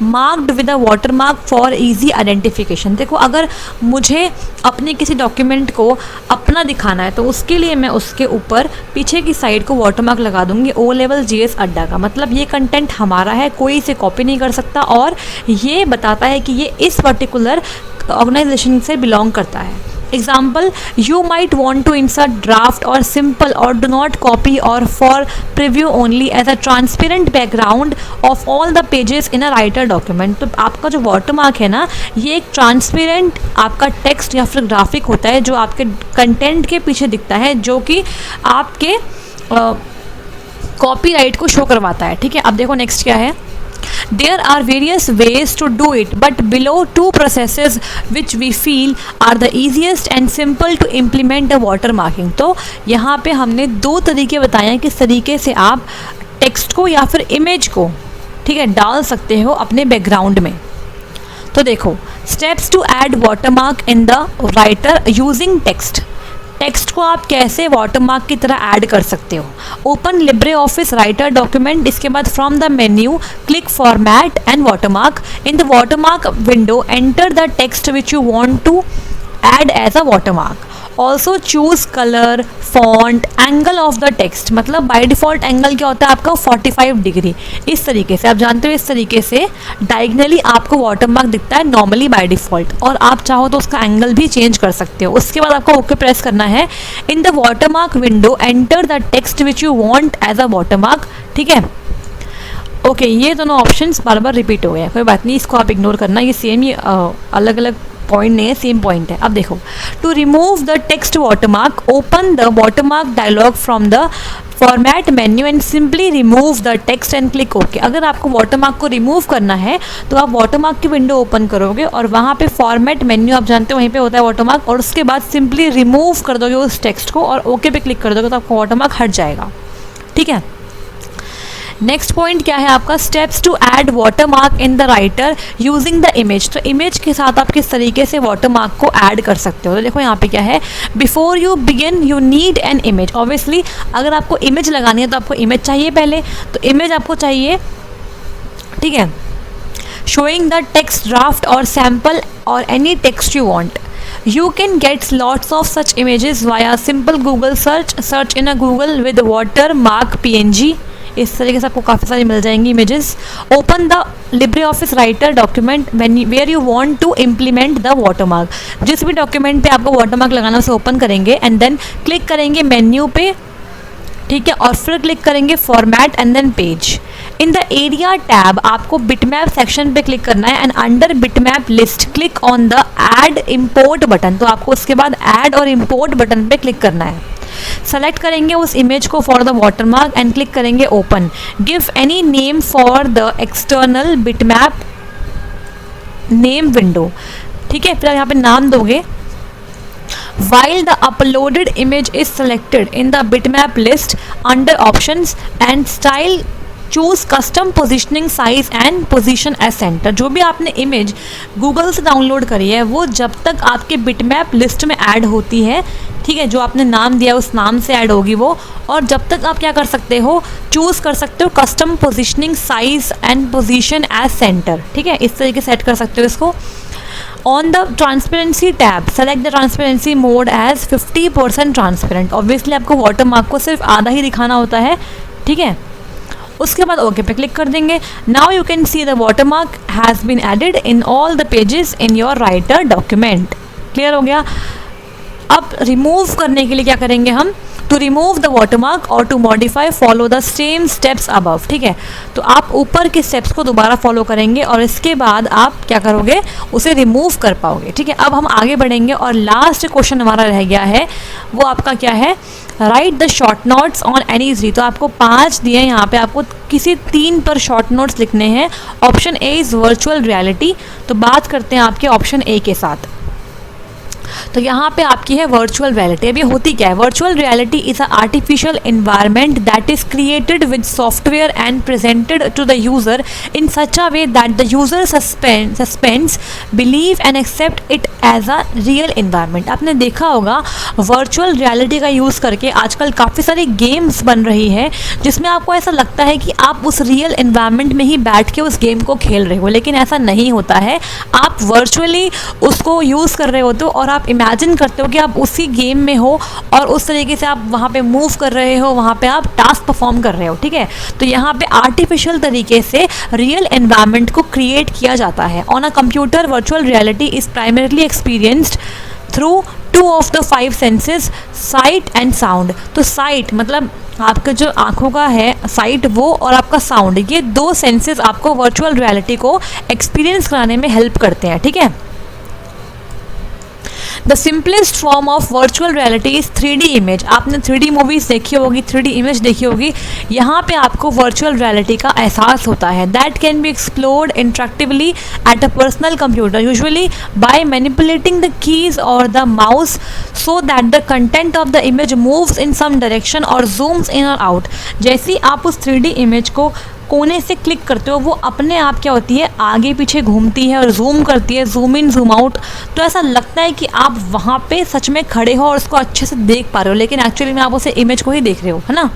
marked with a watermark for easy identification। देखो अगर मुझे अपने किसी document को अपना दिखाना है तो उसके लिए मैं उसके ऊपर पीछे की साइड को वाटरमार्क लगा दूंगी ओ लेवल जीएस अड्डा का, मतलब ये कंटेंट हमारा है, कोई इसे कॉपी नहीं कर सकता और ये बताता है कि ये इस पर्टिकुलर ऑर्गेनाइजेशन से बिलोंग करता है। Example, you might want to insert draft or simple or do not copy or for preview only as a transparent background of all the pages in a writer document। तो आपका जो watermark है ना, ये एक transparent आपका text या फिर ग्राफिक होता है जो आपके कंटेंट के पीछे दिखता है, जो कि आपके कॉपीराइट को शो करवाता है, ठीक है। अब देखो नेक्स्ट क्या है, There are various ways to do it, but below two processes which we feel are the easiest and simple to implement the watermarking। तो यहाँ पे हमने दो तरीके बताए हैं किस तरीके से आप टेक्स्ट को या फिर इमेज को, ठीक है, डाल सकते हो अपने बैकग्राउंड में। तो देखो, steps to add watermark in the Writer using text. Text को आप कैसे वाटरमार्क की तरह ऐड कर सकते हो। Open LibreOffice Writer document, इसके बाद from the menu click format and watermark. In the watermark window enter the text which you want to add as a watermark. Also choose colour, font, angle of the text, मतलब by default angle क्या होता है आपका 45 degree. इस तरीके से आप जानते हो, इस तरीके से डायगनली आपको वाटरमार्क दिखता है नॉर्मली बाय डिफ़ॉल्ट, और आप चाहो तो उसका एंगल भी चेंज कर सकते हो। उसके बाद आपको ओके प्रेस करना है। In the watermark window enter the text which you want as a watermark, ठीक है। ओके, ये दोनों ऑप्शंस बार बार रिपीट हो गए, कोई बात नहीं, इसको आप इग्नोर करना, ये सेम ही अलग अलग पॉइंट नहीं है, सेम पॉइंट है। अब देखो, to remove the text watermark open the watermark dialog from the format menu and simply remove the text and click okay. अगर आपको वाटरमार्क को रिमूव करना है तो आप वाटरमार्क की विंडो ओपन करोगे और वहाँ पे फॉर्मेट मेन्यू आप जानते हो वहीं पे होता है वाटरमार्क, और उसके बाद सिंपली रिमूव कर दोगे उस टेक्स्ट को और ओके पे क्लिक कर दोगे तो आपका वाटरमार्क हट जाएगा, ठीक है। नेक्स्ट पॉइंट क्या है आपका, steps to add watermark in the Writer using the image. तो इमेज के साथ आप किस तरीके से वाटरमार्क को ऐड कर सकते हो। तो देखो यहाँ पे क्या है, before you begin you need an image. Obviously अगर आपको इमेज लगानी है तो आपको इमेज चाहिए पहले, तो इमेज आपको चाहिए, ठीक है, showing the text draft or sample or any text you want. You can get lots of such images via simple Google search in a Google with watermark PNG. इस तरीके से आपको काफ़ी सारी मिल जाएंगी images. Open the LibreOffice Writer document where you want to implement the watermark. जिस भी डॉक्यूमेंट पे आपको वाटरमार्क लगाना है उसे ओपन करेंगे एंड देन क्लिक करेंगे मेन्यू पे, ठीक है, और फिर क्लिक करेंगे format and then page. In the area tab आपको बिटमैप सेक्शन पे क्लिक करना है and under bitmap list click on the add import button. तो आपको उसके बाद ऐड और इम्पोर्ट बटन पे क्लिक करना है। सेलेक्ट करेंगे उस इमेज को for the watermark and click करेंगे open. Give any name for the external bitmap name window, ठीक है, फिर यहाँ पे नाम दोगे। While the uploaded image is selected in the bitmap list under options and style, choose custom positioning size and position as center। जो भी आपने इमेज गूगल से डाउनलोड करी है वो जब तक आपके बिटमैप लिस्ट में ऐड होती है, ठीक है, जो आपने नाम दिया उस नाम से ऐड होगी वो, और जब तक आप क्या कर सकते हो, चूज़ कर सकते हो custom positioning size and position as centre, ठीक है, इस तरीके से सेट कर सकते हो इसको। On the transparency tab, select the transparency mode as 50% transparent। Obviously आपको वाटरमार्क को सिर्फ आधा ही दिखाना होता है, ठीक है। उसके बाद ओके पे क्लिक कर देंगे। Now you can see the watermark has been added in all the pages in your Writer document. Clear हो गया। अब रिमूव करने के लिए क्या करेंगे हम, टू रिमूव द वाटरमार्क और to modify follow the same steps above, ठीक है। तो आप ऊपर के स्टेप्स को दोबारा फॉलो करेंगे और इसके बाद आप क्या करोगे, उसे रिमूव कर पाओगे, ठीक है। अब हम आगे बढ़ेंगे और लास्ट क्वेश्चन हमारा रह गया है, वो आपका क्या है, write the short notes on any 3। तो आपको 5 दिए, यहाँ पे आपको किसी 3 पर शॉर्ट नोट्स लिखने हैं। Option A is virtual reality. तो बात करते हैं आपके ऑप्शन ए के साथ। तो यहाँ पे आपकी है वर्चुअल रियलिटी। अभी होती क्या है, virtual reality is a artificial environment that is created with software and presented to the user in such a way that the user suspends believe and accept it as a real environment. आपने देखा होगा virtual reality का use करके आजकल काफ़ी सारी games बन रही है जिसमें आपको ऐसा लगता है कि आप उस रियल एनवायरनमेंट में ही बैठ के उस गेम को खेल रहे हो, लेकिन ऐसा नहीं होता है। आप वर्चुअली उसको यूज़ कर रहे होते हो और आप इमेजिन करते हो कि आप उसी गेम में हो और उस तरीके से आप वहाँ पे मूव कर रहे हो, वहाँ पे आप टास्क परफॉर्म कर रहे हो, ठीक है। तो यहाँ पे आर्टिफिशियल तरीके से रियल एनवायरनमेंट को क्रिएट किया जाता है। On a computer virtual reality is primarily experienced through 2 of the 5 senses, site and sound. तो साइट मतलब आपका जो आँखों का है साइट वो, और आपका साउंड, ये 2 सेंसेस आपको वर्चुअल रियलिटी को एक्सपीरियंस कराने में हेल्प करते हैं, ठीक है। The simplest form of virtual reality is 3D image. आपने 3D मूवीज़ देखी होगी, 3D इमेज देखी होगी। यहाँ पे आपको वर्चुअल रियलिटी का एहसास होता है। That can be explored interactively at a personal computer usually by manipulating the keys और the mouse so that the content of the image moves in some direction और जूम्स इन और out. जैसे ही आप उस 3D इमेज को कोने से क्लिक करते हो वो अपने आप क्या होती है, आगे पीछे घूमती है और जूम करती है, जूम इन जूम आउट। तो ऐसा लगता है कि आप वहाँ पे सच में खड़े हो और उसको अच्छे से देख पा रहे हो, लेकिन एक्चुअली में आप उसे इमेज को ही देख रहे हो, है ना।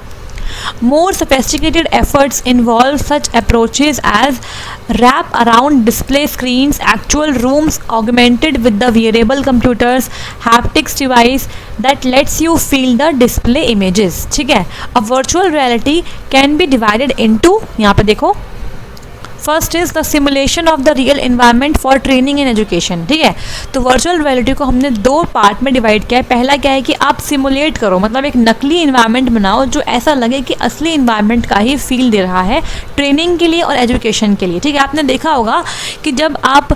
More sophisticated efforts involve such approaches as wrap around display screens, actual rooms augmented with the wearable computers, haptics device that lets you feel the display images, ठीक है। अब virtual reality can be divided into, यहाँ पे देखो, first is the simulation of the real environment for training and education, ठीक है। तो virtual reality को हमने 2 पार्ट में डिवाइड किया है। पहला क्या है कि आप सिमुलेट करो, मतलब एक नकली एनवायरनमेंट बनाओ जो ऐसा लगे कि असली एनवायरनमेंट का ही फील दे रहा है, ट्रेनिंग के लिए और एजुकेशन के लिए, ठीक है। आपने देखा होगा कि जब आप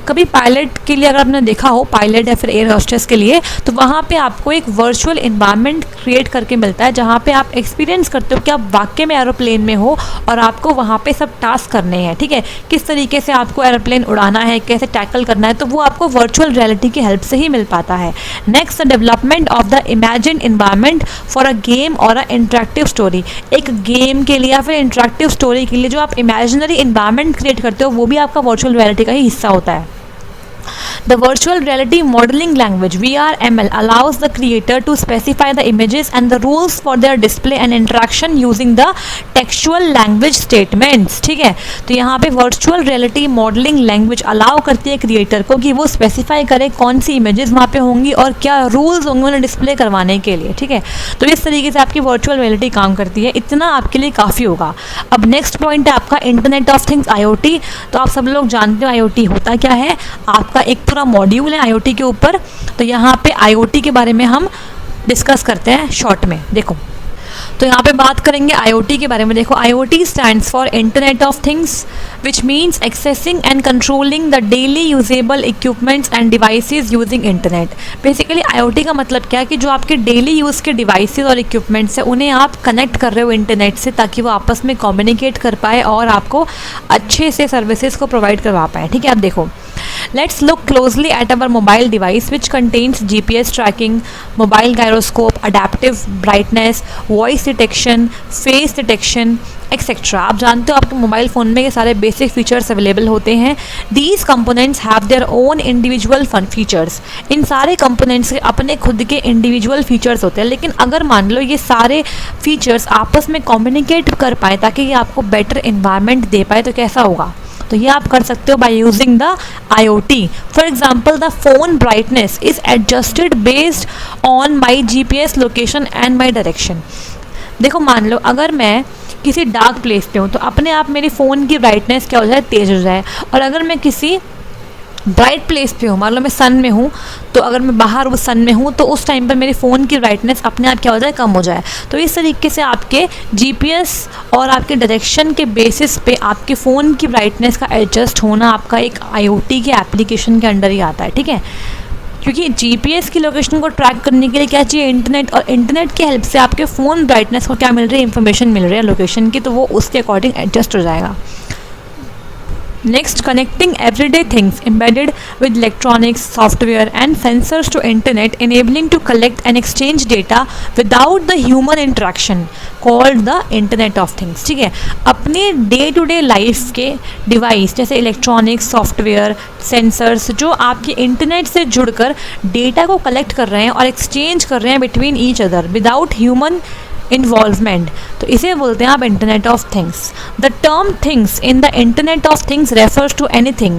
कभी पायलट के लिए, अगर आपने देखा हो पायलट या फिर एयर होस्टेस के लिए, तो वहाँ पर आपको एक वर्चुअल एनवायरनमेंट क्रिएट करके मिलता है जहाँ पर आप एक्सपीरियंस करते हो कि आप वाकई में एरोप्लेन में हो और आपको वहाँ पर सब टास्क करने करने हैं, ठीक है, किस तरीके से आपको एरोप्लेन उड़ाना है, कैसे टैकल करना है, तो वो आपको वर्चुअल रियलिटी की हेल्प से ही मिल पाता है। Next, the development of the imagined environment for a game और अ इंटरेक्टिव स्टोरी। एक गेम के लिए या फिर इंटरेक्टिव स्टोरी के लिए जो आप इमेजिनरी एनवायरनमेंट क्रिएट करते हो वो भी आपका वर्चुअल रियलिटी का ही हिस्सा होता है। The virtual reality modeling language VRML allows the creator to specify the images and the rules for their display and interaction using the textual language statements, ठीक है। तो यहाँ पे virtual reality modeling language allow करती है creator को कि वो स्पेसिफाई करे कौन सी इमेजेस वहाँ पे होंगी और क्या रूल्स होंगे उन्हें डिस्प्ले करवाने के लिए, ठीक है। तो इस तरीके से आपकी वर्चुअल रियलिटी काम करती है, इतना आपके लिए काफ़ी होगा। अब नेक्स्ट पॉइंट है आपका इंटरनेट ऑफ थिंग्स IoT। तो आप सब लोग जानते हो IoT होता क्या है, आपका एक पूरा मॉड्यूल है IoT के ऊपर। तो यहाँ पे IoT के बारे में हम डिस्कस करते हैं शॉर्ट में। देखो, तो यहाँ पे बात करेंगे IoT के बारे में। देखो, IoT stands for internet of things which means accessing and controlling the daily usable equipments end devices using internet. Basically IoT का मतलब क्या है कि जो आपके डेली यूज़ के डिवाइसेस और इक्विपमेंट्स हैं उन्हें आप कनेक्ट कर रहे हो इंटरनेट से, ताकि वो आपस में कम्युनिकेट कर पाए और आपको अच्छे से सर्विसेज को प्रोवाइड करवा पाए, ठीक है। अब देखो, let's look closely at our mobile device which contains GPS tracking, mobile gyroscope, adaptive brightness, voice detection, face detection, etcetera. आप जानते हो आपके मोबाइल फ़ोन में ये सारे बेसिक फीचर्स अवेलेबल होते हैं। These components have their own individual features. इन सारे कंपोनेंट्स के अपने खुद के इंडिविजुअल फीचर्स होते हैं, लेकिन अगर मान लो ये सारे फीचर्स आपस में कम्युनिकेट कर पाए ताकि ये आपको बेटर इन्वायरमेंट दे पाए, तो कैसा होगा। तो ये आप कर सकते हो by using the IoT। For example, the phone brightness is adjusted based on my GPS location and my direction. देखो, मान लो अगर मैं किसी डार्क प्लेस पे हूँ तो अपने आप मेरी फ़ोन की ब्राइटनेस क्या हो जाए, तेज़ हो जाए। और अगर मैं किसी ब्राइट प्लेस पे हूँ, मान लो मैं सन में हूँ, तो अगर मैं बाहर उस सन में हूँ तो उस टाइम पर मेरी फ़ोन की ब्राइटनेस अपने आप क्या हो जाए, कम हो जाए। तो इस तरीके से आपके GPS और आपके डायरेक्शन के बेसिस पे आपके फ़ोन की ब्राइटनेस का एडजस्ट होना आपका एक IoT के एप्लीकेशन के अंडर ही आता है, ठीक है। क्योंकि GPS की लोकेशन को ट्रैक करने के लिए क्या चाहिए, इंटरनेट, और इंटरनेट की हेल्प से आपके फ़ोन ब्राइटनेस को क्या मिल रही है, इन्फॉर्मेशन मिल रही है लोकेशन की, तो वो उसके अकॉर्डिंग एडजस्ट हो जाएगा। Next, connecting everyday things embedded with electronics, software and sensors to internet, enabling to collect and exchange data without the human interaction, called the internet of things, ठीक है। अपने डे टू डे लाइफ के device जैसे electronics, software, sensors जो आपके internet से जुड़कर data को कलेक्ट कर रहे हैं और एक्सचेंज कर रहे हैं between each other without human involvement, तो इसे बोलते हैं आप internet of things. The term things in the internet of things refers to anything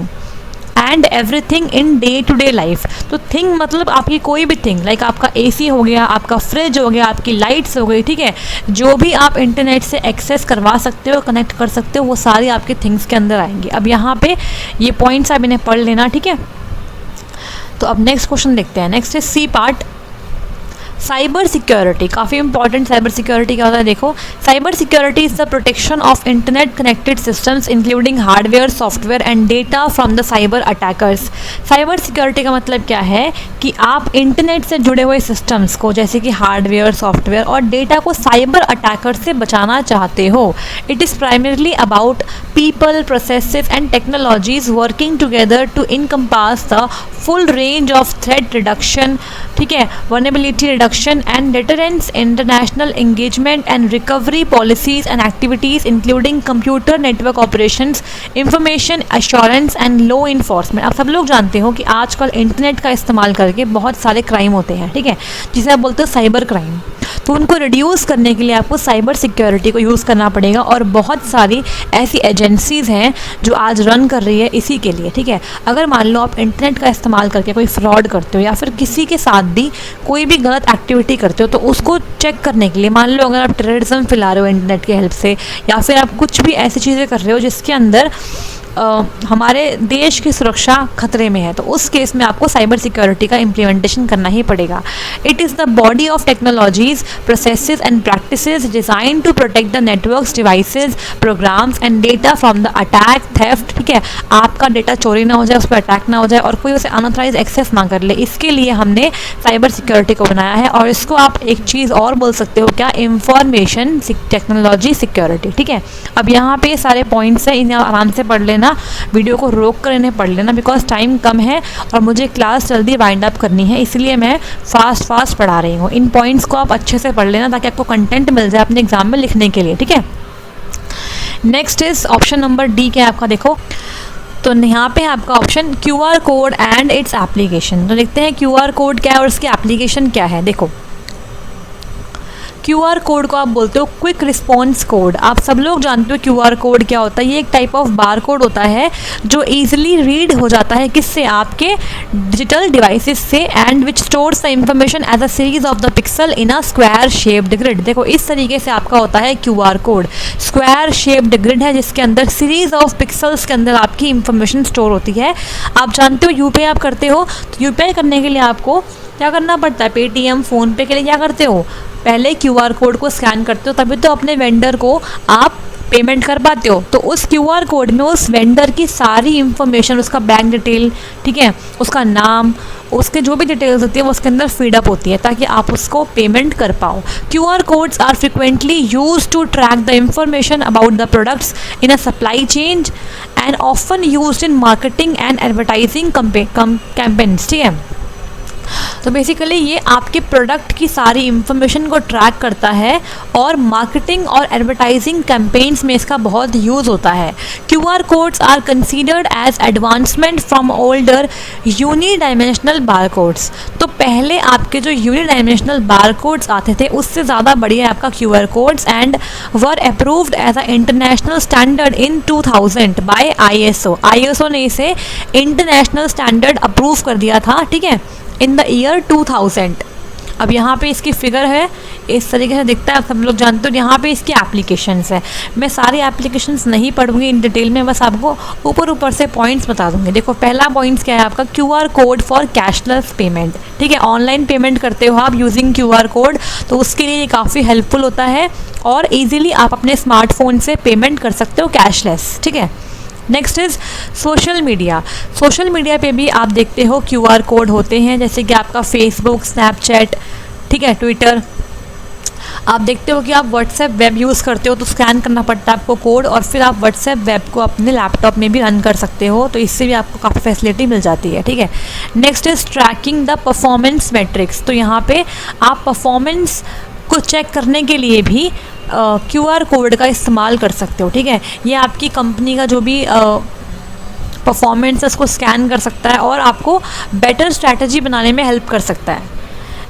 and everything in day to day life. तो थिंग मतलब आपकी कोई भी थिंग, लाइक आपका AC हो गया, आपका फ्रिज हो गया, आपकी लाइट्स हो गई, ठीक है, जो भी आप इंटरनेट से एक्सेस करवा सकते हो, कनेक्ट कर सकते हो, वो सारी आपके थिंग्स के अंदर आएंगी। अब यहाँ पे ये पॉइंट्स आप इन्हें पढ़ लेना, ठीक है। तो अब नेक्स्ट क्वेश्चन देखते हैं। नेक्स्ट है C पार्ट, साइबर सिक्योरिटी। काफ़ी इंपॉर्टेंट साइबर सिक्योरिटी क्या होता है, देखो, cyber security is the protection of internet connected systems including hardware, software and data from the cyber attackers. Cyber security का मतलब क्या है कि आप इंटरनेट से जुड़े हुए सिस्टम्स को, जैसे कि हार्डवेयर, सॉफ्टवेयर और डेटा को साइबर अटैकर से बचाना चाहते हो। It is primarily about people, processes and technologies working together to encompass the full range of threat reduction, ठीक है, vulnerability reduction and deterrence, international engagement and recovery policies and activities including computer network operations, information assurance and law enforcement। आप सब लोग जानते हो कि आजकल internet का इस्तेमाल करके बहुत सारे क्राइम होते हैं, ठीक है, जिसे आप बोलते हो साइबर क्राइम। तो उनको रिड्यूस करने के लिए आपको साइबर सिक्योरिटी को यूज़ करना पड़ेगा, और बहुत सारी ऐसी एजेंसीज़ हैं जो आज रन कर रही है इसी के लिए, ठीक है। अगर मान लो आप इंटरनेट का इस्तेमाल करके कोई फ्रॉड करते हो या फिर किसी के साथ भी कोई भी गलत एक्टिविटी करते हो, तो उसको चेक करने के लिए, मान लो अगर आप टेररिज्म फैला रहे हो इंटरनेट की हेल्प से, या फिर आप कुछ भी ऐसी चीज़ें कर रहे हो जिसके अंदर हमारे देश की सुरक्षा खतरे में है, तो उस केस में आपको साइबर सिक्योरिटी का इम्प्लीमेंटेशन करना ही पड़ेगा। It is the body of technologies, processes and practices design to protect the networks, devices, programs and data from the attack, theft. ठीक है, आपका डेटा चोरी ना हो जाए, उस पर अटैक ना हो जाए और कोई उसे अनऑथराइज एक्सेस ना कर ले, इसके लिए हमने साइबर सिक्योरिटी को बनाया है। और इसको आप एक चीज़ और बोल सकते हो क्या, इंफॉर्मेशन टेक्नोलॉजी सिक्योरिटी। ठीक है, अब यहाँ पे सारे पॉइंट्स हैं, इन्हें आराम से पढ़ लेना, वीडियो को रोक कर इन्हें पढ़ लेना, बिकॉज टाइम कम है और मुझे क्लास जल्दी वाइंड अप करनी है, इसलिए मैं फास्ट पढ़ा रही हूँ। इन पॉइंट्स को आप अच्छे से पढ़ लेना ताकि आपको कंटेंट मिल जाए अपने एग्जाम में लिखने के लिए। ठीक है, next is option number D क्या है आपका, देखो तो यहाँ पे आपका option QR code and its application. तो देखते हैं QR कोड क्या है और इसकी एप्लीकेशन क्या है। देखो QR कोड को आप बोलते हो क्विक रिस्पॉन्स कोड। आप सब लोग जानते हो QR कोड क्या होता है, ये एक टाइप ऑफ बार कोड होता है जो ईजिली रीड हो जाता है किससे, आपके डिजिटल डिवाइसेस से, and which stores the information as a series of the pixel in a square shaped grid. देखो इस तरीके से आपका होता है QR code, square shaped grid है जिसके अंदर सीरीज ऑफ पिक्सल्स के अंदर आपकी इंफॉर्मेशन स्टोर होती है। आप जानते हो UPI आप करते हो, तो UPI करने के लिए आपको क्या करना पड़ता है, पेटीएम, फ़ोनपे के लिए क्या करते हो, पहले QR कोड को स्कैन करते हो, तभी तो अपने वेंडर को आप पेमेंट कर पाते हो। तो उस QR कोड में उस वेंडर की सारी इंफॉर्मेशन, उसका बैंक डिटेल, ठीक है, उसका नाम, उसके जो भी डिटेल्स होती है वो उसके अंदर फीड अप होती है ताकि आप उसको पेमेंट कर पाओ। QR codes are frequently use to track the information about the products in a supply chain and often used in marketing and advertising campaigns. ठीक है, तो बेसिकली ये आपके प्रोडक्ट की सारी इंफॉर्मेशन को ट्रैक करता है और मार्केटिंग और एडवर्टाइजिंग कैंपेन्स में इसका बहुत यूज़ होता है। QR codes are considered as advancement from older unidimensional bar codes. तो पहले आपके जो यूनिडायमेंशनल बार कोड्स आते थे उससे ज़्यादा बढ़िया है आपका QR codes, and were approved as a international standard in 2000 by ISO ने इसे इंटरनेशनल स्टैंडर्ड अप्रूव कर दिया था। ठीक है, इन द ईयर 2000। अब यहाँ पे इसकी फिगर है, इस तरीके से दिखता है, आप सब लोग जानते हो। यहाँ पे इसकी एप्लीकेशंस है, मैं सारी एप्लीकेशंस नहीं पढ़ूंगी इन डिटेल में, बस आपको ऊपर से पॉइंट्स बता दूंगी। देखो पहला पॉइंट्स क्या है आपका, QR code for cashless payment. ठीक है, ऑनलाइन पेमेंट करते हो आप यूजिंग QR कोड, तो उसके लिए ये काफ़ी हेल्पफुल होता है और ईजिली आप अपने स्मार्टफोन से पेमेंट कर सकते हो कैशलेस। ठीक है, next is social media. Social media पे भी आप देखते हो QR कोड होते हैं, जैसे कि आपका फेसबुक, स्नैपचैट, ठीक है, ट्विटर। आप देखते हो कि आप व्हाट्सएप वेब यूज़ करते हो तो स्कैन करना पड़ता है आपको कोड, और फिर आप व्हाट्सएप वेब को अपने लैपटॉप में भी रन कर सकते हो, तो इससे भी आपको काफ़ी फैसिलिटी मिल जाती है। ठीक है, next is tracking the performance matrix. तो यहाँ पे आप परफॉर्मेंस को चेक करने के लिए भी QR कोड का इस्तेमाल कर सकते हो। ठीक है, ये आपकी कंपनी का जो भी परफॉर्मेंस है उसको स्कैन कर सकता है और आपको बेटर स्ट्रैटेजी बनाने में हेल्प कर सकता है।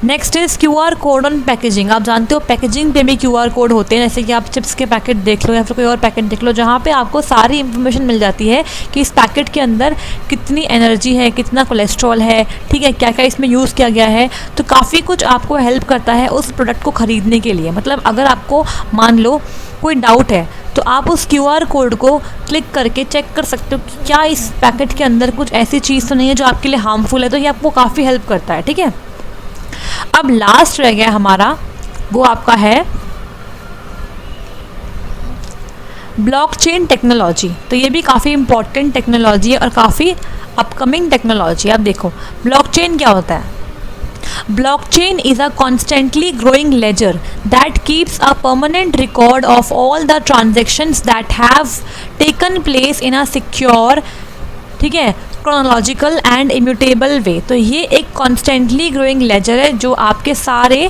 Next is QR code on packaging. आप जानते हो पैकेजिंग पे भी QR कोड होते हैं, जैसे कि आप चिप्स के पैकेट देख लो या फिर कोई और पैकेट देख लो, जहाँ पे आपको सारी इंफॉर्मेशन मिल जाती है कि इस पैकेट के अंदर कितनी एनर्जी है, कितना कोलेस्ट्रॉल है, ठीक है, क्या क्या इसमें यूज़ किया गया है। तो काफ़ी कुछ आपको हेल्प करता है उस प्रोडक्ट को ख़रीदने के लिए। मतलब अगर आपको मान लो कोई डाउट है तो आप उस QR कोड को क्लिक करके चेक कर सकते हो कि क्या इस पैकेट के अंदर कुछ ऐसी चीज़ तो नहीं है जो आपके लिए हार्मफुल है, तो ये आपको काफ़ी हेल्प करता है। ठीक है, अब लास्ट रह गया हमारा, वो आपका है ब्लॉकचेन टेक्नोलॉजी। तो ये भी काफ़ी इंपॉर्टेंट टेक्नोलॉजी है और काफ़ी अपकमिंग टेक्नोलॉजी है। अब देखो ब्लॉकचेन क्या होता है। Blockchain is a constantly growing ledger that keeps a permanent record of all the transactions that have taken place in a secure, ठीक है, chronological and immutable way। तो ये एक constantly growing ledger है जो आपके सारे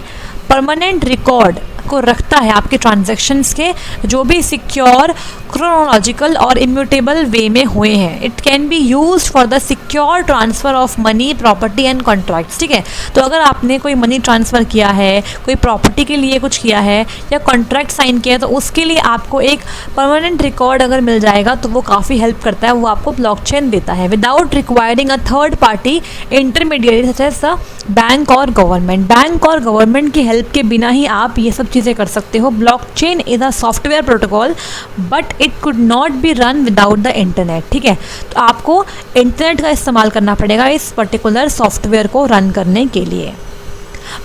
परमानेंट रिकॉर्ड को रखता है, आपके ट्रांजैक्शंस के जो भी सिक्योर, क्रोनोलॉजिकल और इम्यूटेबल वे में हुए हैं। It can be use for the secure transfer of money, property and contracts. ठीक है, तो अगर आपने कोई मनी ट्रांसफ़र किया है, कोई प्रॉपर्टी के लिए कुछ किया है या कॉन्ट्रैक्ट साइन किया है, तो उसके लिए आपको एक परमानेंट रिकॉर्ड अगर मिल जाएगा तो वो काफ़ी हेल्प करता है, वो आपको ब्लॉकचेन देता है without requiring a third party intermediate such as the bank और गवर्नमेंट। बैंक और गवर्नमेंट की हेल्प के बिना ही आप ये सब चीज़ें कर सकते हो। Blockchain is a software protocol but it could not be run without the internet. ठीक है, तो आपको इंटरनेट का इस्तेमाल करना पड़ेगा इस पर्टिकुलर सॉफ्टवेयर को रन करने के लिए।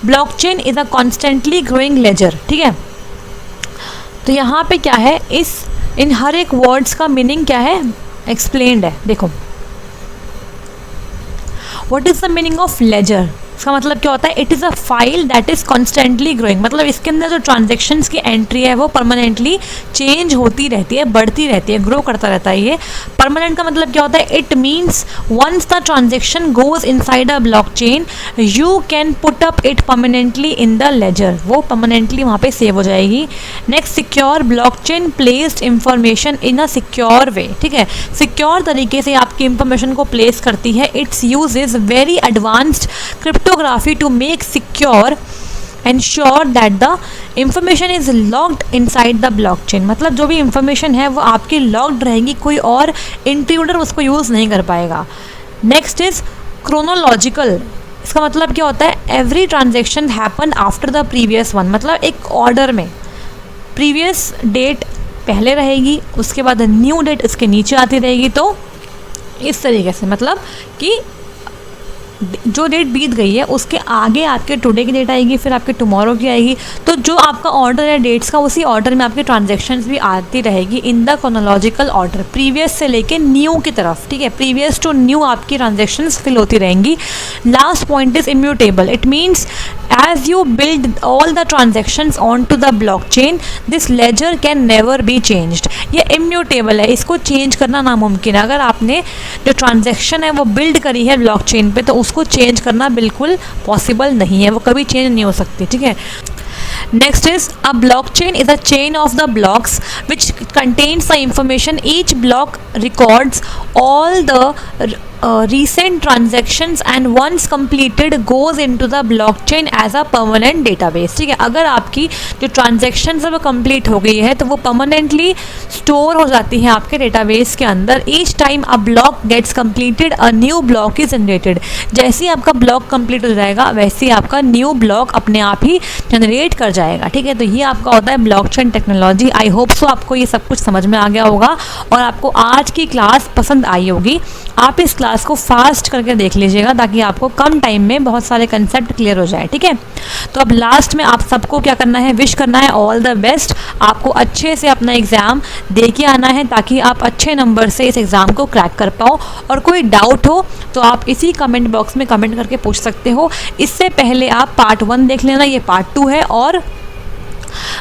Blockchain is a constantly growing ledger. ठीक है, तो यहाँ पे क्या है, इन हर एक वर्ड्स का मीनिंग क्या है, एक्सप्लेन्ड है। देखो, what is the meaning of ledger? इसका मतलब क्या होता है, it is a file that is constantly growing. मतलब इसके अंदर जो ट्रांजेक्शन्स की एंट्री है वो परमानेंटली चेंज होती रहती है, बढ़ती रहती है, ग्रो करता रहता है। ये परमानेंट का मतलब क्या होता है, it means once the transaction goes inside a blockchain you can put up it permanently in the ledger, वो परमानेंटली वहाँ पे सेव हो जाएगी। Next, secure blockchain placed information in a secure way. ठीक है, सिक्योर तरीके से आपकी इंफॉर्मेशन को प्लेस करती है। It's use is very advanced cryptography to make secure ensure that the information is locked inside the blockchain। मतलब जो भी इंफॉर्मेशन है वो आपकी लॉक्ड रहेगी, कोई और इंट्रूडर उसको यूज़ नहीं कर पाएगा। Next is chronological. इसका मतलब क्या होता है, every transaction happen after the previous one. मतलब एक ऑर्डर में प्रीवियस डेट पहले रहेगी, उसके बाद न्यू डेट उसके नीचे आती रहेगी। तो इस तरीके से मतलब कि जो डेट बीत गई है उसके आगे आपके टुडे की डेट आएगी, फिर आपके टुमारो की आएगी। तो जो आपका ऑर्डर है डेट्स का, उसी ऑर्डर में आपकी ट्रांजैक्शंस भी आती रहेगी in the chronological order, previous से लेके न्यू की तरफ। ठीक है, प्रीवियस टू न्यू आपकी ट्रांजैक्शंस फिल होती रहेंगी। Last point is immutable. It means as you build all the transactions onto the blockchain this ledger can never be changed। ये immutable है, इसको चेंज करना नामुमकिन है। अगर आपने जो ट्रांजैक्शन है वो बिल्ड करी है ब्लॉकचेन पे तो उसको चेंज करना बिल्कुल पॉसिबल नहीं है, वो कभी चेंज नहीं हो सकती। ठीक है, next is a blockchain is a chain of the blocks which contains the information each block records all the recent transactions and once completed goes into the blockchain as a permanent database। ठीक है, अगर आपकी जो transactions है वो complete हो गई है तो वो परमानेंटली स्टोर हो जाती है आपके डेटाबेस के अंदर। Each time a block gets completed a new block is generated. जैसे ही आपका ब्लॉक कंप्लीट हो जाएगा वैसे ही आपका न्यू ब्लॉक अपने आप ही जनरेट कर जाएगा। ठीक है, तो ये आपका होता है blockchain technology. I hope so आपको ये सब कुछ समझ में आ गया होगा और आपको आज की क्लास पसंद आई होगी। आप इस क्लास को फास्ट करके देख लीजिएगा ताकि आपको कम टाइम में बहुत सारे कंसेप्ट क्लियर हो जाए। ठीक है, तो अब लास्ट में आप सबको क्या करना है, विश करना है ऑल द बेस्ट। आपको अच्छे से अपना एग्ज़ाम दे के आना है ताकि आप अच्छे नंबर से इस एग्ज़ाम को क्रैक कर पाओ। और कोई डाउट हो तो आप इसी कमेंट बॉक्स में कमेंट करके पूछ सकते हो। इससे पहले आप पार्ट 1 देख लेना, ये पार्ट 2 है, और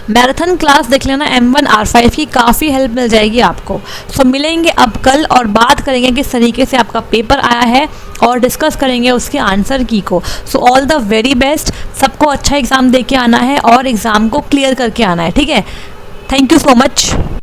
मैराथन क्लास देख लेना M1 R5 की, काफ़ी हेल्प मिल जाएगी आपको। सो मिलेंगे अब कल और बात करेंगे किस तरीके से आपका पेपर आया है और डिस्कस करेंगे उसके आंसर की को। So all the very best, सबको अच्छा एग्ज़ाम दे के आना है और एग्ज़ाम को क्लियर करके आना है। ठीक है, थैंक यू सो मच।